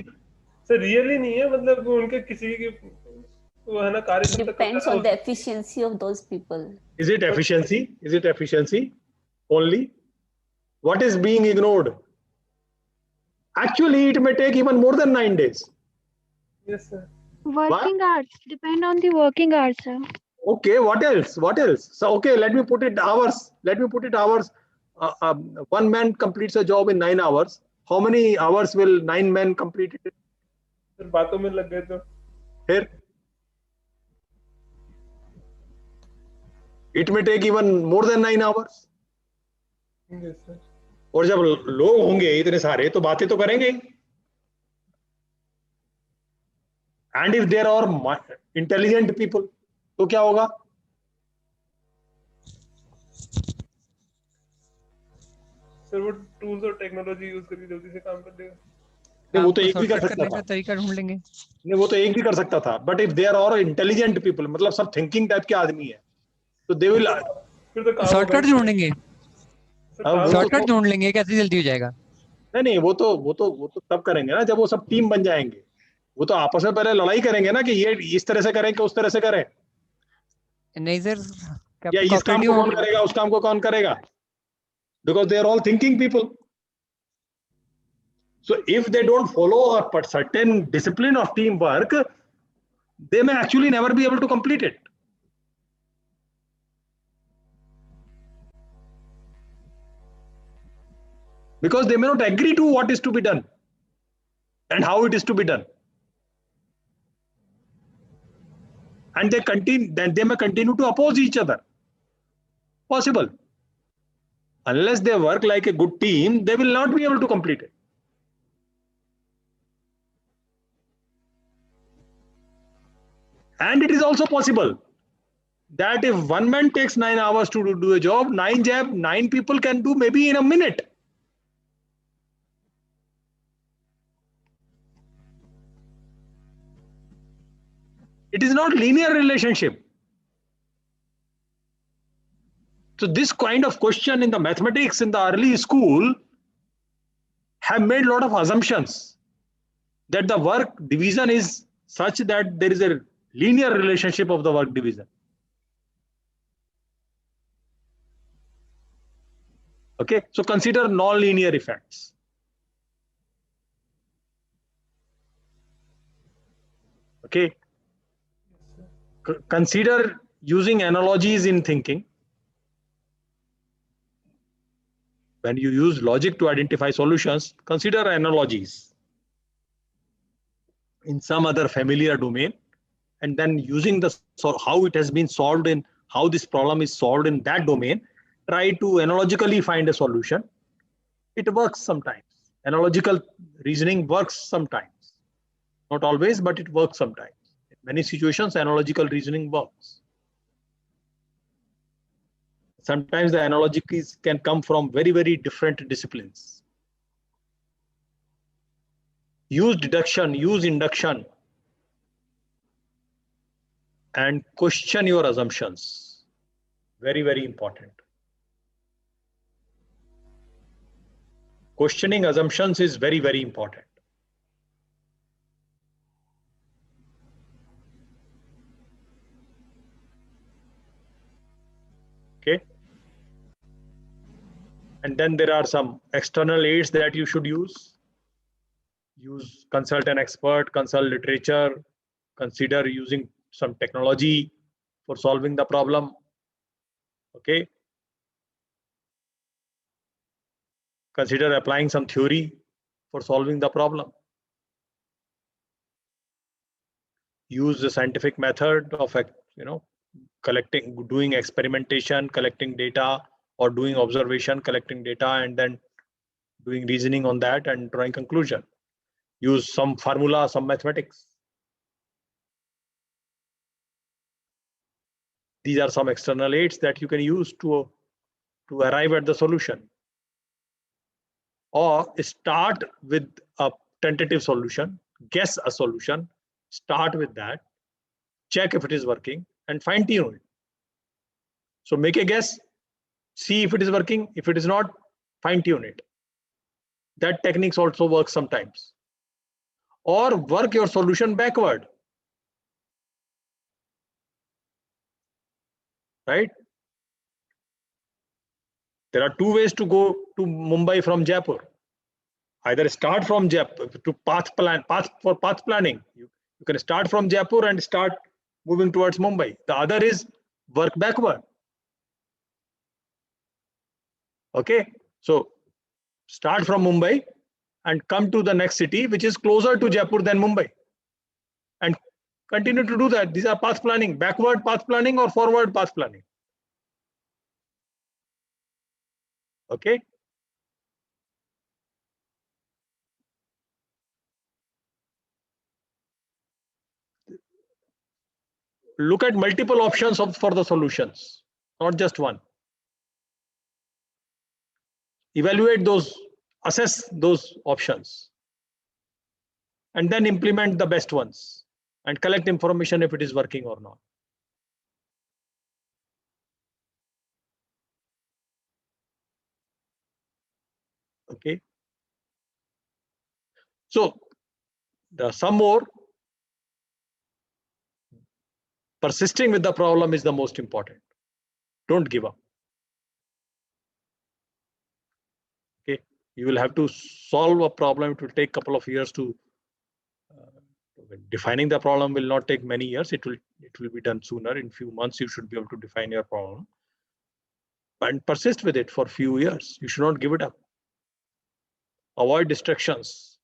Sir really नहीं है, मतलब वो उनके किसी की वो है ना कार्य क्षमता कम Depends ज्यादा on the होती है। efficiency of those people. Is it efficiency? Is it efficiency only? What is being ignored? Actually, it may take even more than 9 days. Yes, sir. Working hours. Depend on the working hours, sir. Okay, what else? What else? So, okay, let me put it hours. Let me put it hours. One man completes a job in 9 hours. How many hours will 9 men complete it? Sir बातों में लग गए तो Here. It may take even more than 9 hours. yes, sir. और जब लोग होंगे इतने सारे तो बातें तो करेंगे. And if there are intelligent people, तो क्या होगा? सर वो टूल्स और टेक्नोलॉजी यूज करके जल्दी से काम कर देगा। नहीं, वो काम तो को एक भी कर shortcut सकता करने था. का तरीका ढूंढ लेंगे। नहीं, वो तो एक भी कर सकता था. But if there are intelligent people, मतलब सब थिंकिंग टाइप के आदमी है, तो दे विल. फिर तो काम शॉर्टकट होगा। ढूंढेंगे, सर काम वो शॉर्टकट तो- ढूंढ लेंगे, कैसे जल्दी हो जाएगा। नहीं, वो तो तब करेंगे ना जब वो सब टीम बन जाएंगे. वो तो आपस में पहले लड़ाई करेंगे ना कि ये इस तरह से करें कि उस तरह से करें, नहीं सर, या इस काम को कौन करेगा, उस काम को कौन करेगा. Because they are all thinking people. So if they don't follow a certain discipline of teamwork, they may actually never be able to complete it. Because they may not agree to what is to be done and how it is to be done. And they may continue to oppose each other. Possible. Unless they work like a good team, they will not be able to complete it. And it is also possible that if one man takes 9 hours to do a job, 9 people can do maybe in a minute. It is not linear relationship. So this kind of question in the mathematics in the early school have made a lot of assumptions that the work division is such that there is a linear relationship of the work division. Okay, so consider non-linear effects. Okay, consider using analogies in thinking. When you use logic to identify solutions, consider analogies in some other familiar domain, and then using how it has been solved in how this problem is solved in that domain, try to analogically find a solution. It works sometimes. Analogical reasoning works sometimes. Not always, but it works sometimes. In many situations, analogical reasoning works. Sometimes the analogies can come from very, very different disciplines. Use deduction, use induction, and question your assumptions. Very, very important. Questioning assumptions is very, very important. Okay. And then there are some external aids that you should use. Consult an expert, consult literature, consider using some technology for solving the problem. Okay. Consider applying some theory for solving the problem. Use the scientific method of, doing experimentation, collecting data, or doing observation, collecting data, and then doing reasoning on that and drawing conclusion. Use some formula, some mathematics. These are some external aids that you can use to arrive at the solution. Or start with a tentative solution, guess a solution, Start with that, check if it is working, and fine tune it. So make a guess, see if it is working. If it is not, fine tune it. That techniques also works sometimes. Or work your solution backward. Right? There are two ways to go to Mumbai from Jaipur. Either start from Jaipur to path planning. You can start from Jaipur and start moving towards Mumbai. The other is work backward. Okay, so start from Mumbai and come to the next city, which is closer to Jaipur than Mumbai, and continue to do that. These are path planning, backward path planning or forward path planning. Okay. Look at multiple options for the solutions, not just one. Evaluate those, assess those options, and then implement the best ones and collect information if it is working or not. Okay. So there are some more. Persisting with the problem is the most important. Don't give up. Okay, you will have to solve a problem. It will take a couple of years to defining the problem will not take many years. It will be done sooner. In few months, you should be able to define your problem. And persist with it for a few years. You should not give it up. Avoid distractions.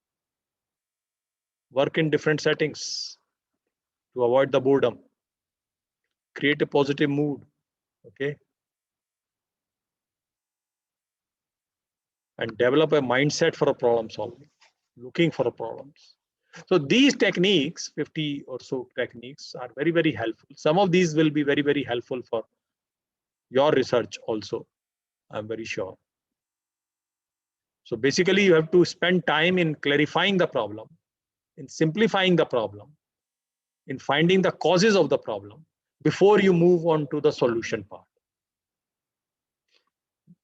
Work in different settings to avoid the boredom. Create a positive mood. Okay. And develop a mindset for a problem solving, looking for problems. So these techniques, 50 or so techniques, are very, very helpful. Some of these will be very, very helpful for your research also, I'm very sure. So basically, you have to spend time in clarifying the problem, in simplifying the problem, in finding the causes of the problem before you move on to the solution part.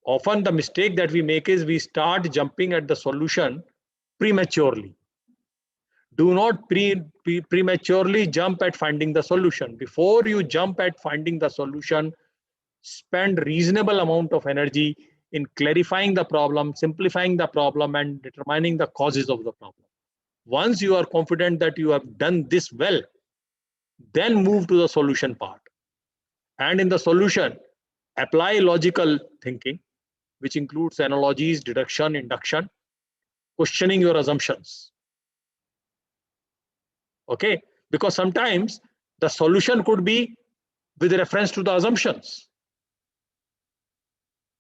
Often the mistake that we make is we start jumping at the solution prematurely. Do not prematurely jump at finding the solution. Before you jump at finding the solution, spend reasonable amount of energy in clarifying the problem, simplifying the problem, and determining the causes of the problem. Once you are confident that you have done this well, then move to the solution part. And in the solution, apply logical thinking, which includes analogies, deduction, induction, questioning your assumptions. Okay, because sometimes the solution could be with reference to the assumptions.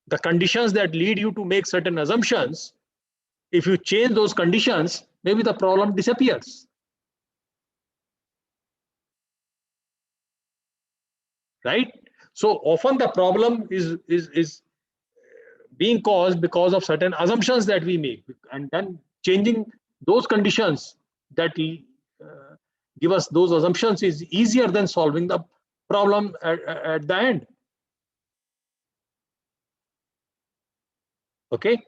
The conditions that lead you to make certain assumptions, if you change those conditions, maybe the problem disappears. Right? So often the problem is being caused because of certain assumptions that we make, and then changing those conditions that give us those assumptions is easier than solving the problem at the end. Okay.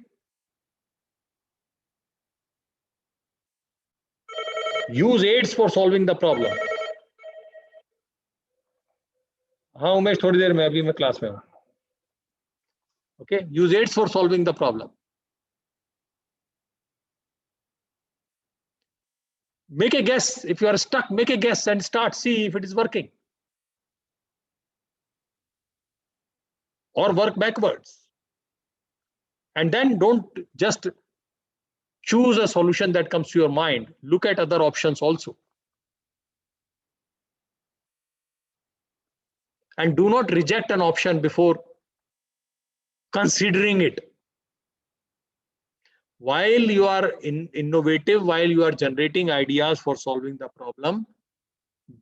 Use aids for solving the problem. हाँ उमेश थोड़ी देर में, अभी मैं class में हूँ. Okay, use aids for solving the problem. Make a guess. If you are stuck, make a guess and start, see if it is working. Or work backwards. And then don't just choose a solution that comes to your mind. Look at other options also. And do not reject an option before considering it. While you are innovative, while you are generating ideas for solving the problem,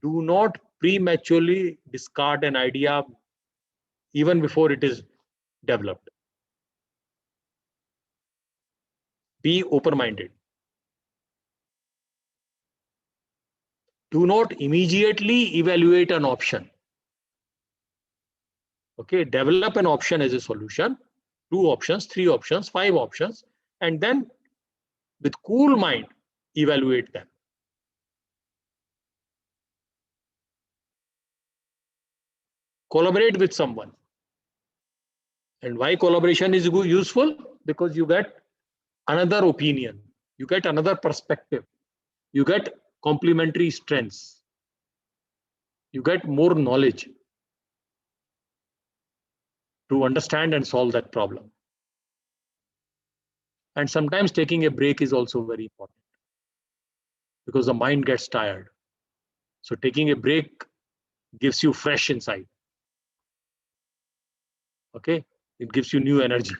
do not prematurely discard an idea even before it is developed. Be open-minded. Do not immediately evaluate an option. Okay, develop an option as a solution, 2 options, 3 options, 5 options, and then with cool mind, evaluate them. Collaborate with someone. And why collaboration is useful? Because you get another opinion, you get another perspective, you get complementary strengths, you get more knowledge to understand and solve that problem. And sometimes taking a break is also very important because the mind gets tired. So taking a break gives you fresh insight. Okay, it gives you new energy,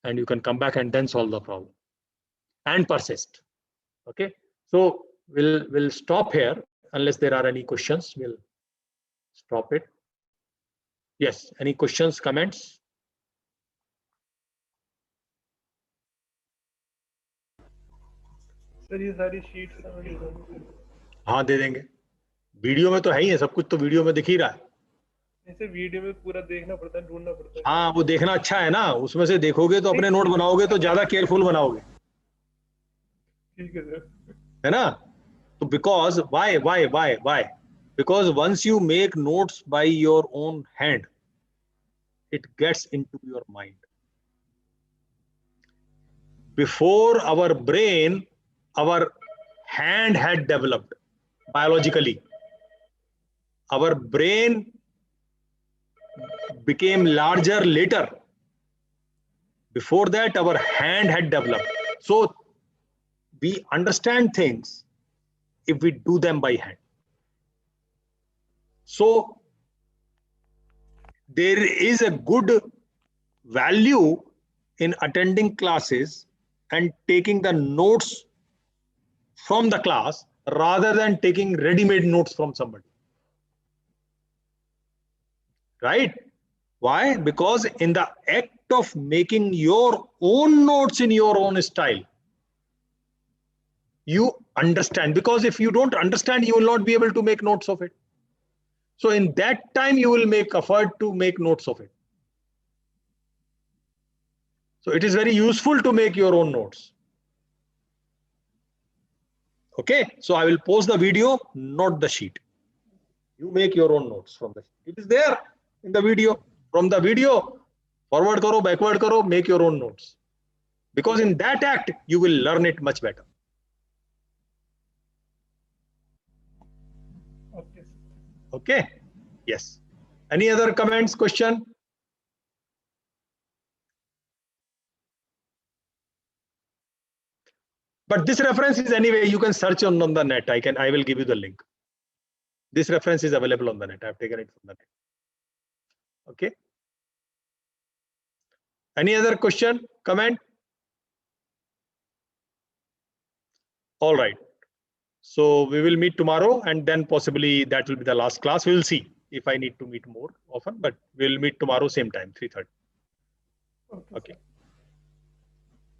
and you can come back and then solve the problem and persist. Okay, so we'll stop here unless there are any questions. We'll stop it. Yes, any questions, comments? Sir ये सारी sheets हमें दे दो। हाँ दे देंगे, video में तो है ही है, सब कुछ तो वीडियो में दिख ही रहा है। ऐसे वीडियो में पूरा देखना पड़ता है, ढूंढना पड़ता है। हाँ वो देखना अच्छा है ना, उसमें से देखोगे तो अपने नोट बनाओगे तो ज्यादा केयरफुल बनाओगे, ठीक है सर। है ना? तो because why? Because once you make notes by your own hand, it gets into your mind. Before our brain, our hand had developed biologically. Our brain became larger later. Before that, our hand had developed. So we understand things if we do them by hand. So there is a good value in attending classes and taking the notes from the class rather than taking ready-made notes from somebody. Right? Why? Because in the act of making your own notes in your own style, you understand. Because if you don't understand, you will not be able to make notes of it. So in that time, you will make effort to make notes of it. So it is very useful to make your own notes. Okay, so I will post the video, not the sheet. You make your own notes from the sheet. It is there in the video. From the video, forward karo, backward karo, make your own notes. Because in that act, you will learn it much better. Okay sir. Okay, yes. Any other comments, question? But this reference is anyway, you can search on the net. I will give you the link. This reference is available on the net. I have taken it from the net. Okay. Any other question, comment? All right. So we will meet tomorrow, and then possibly that will be the last class. We will see if I need to meet more often, but we'll meet tomorrow same time, 3:30. Okay Okay.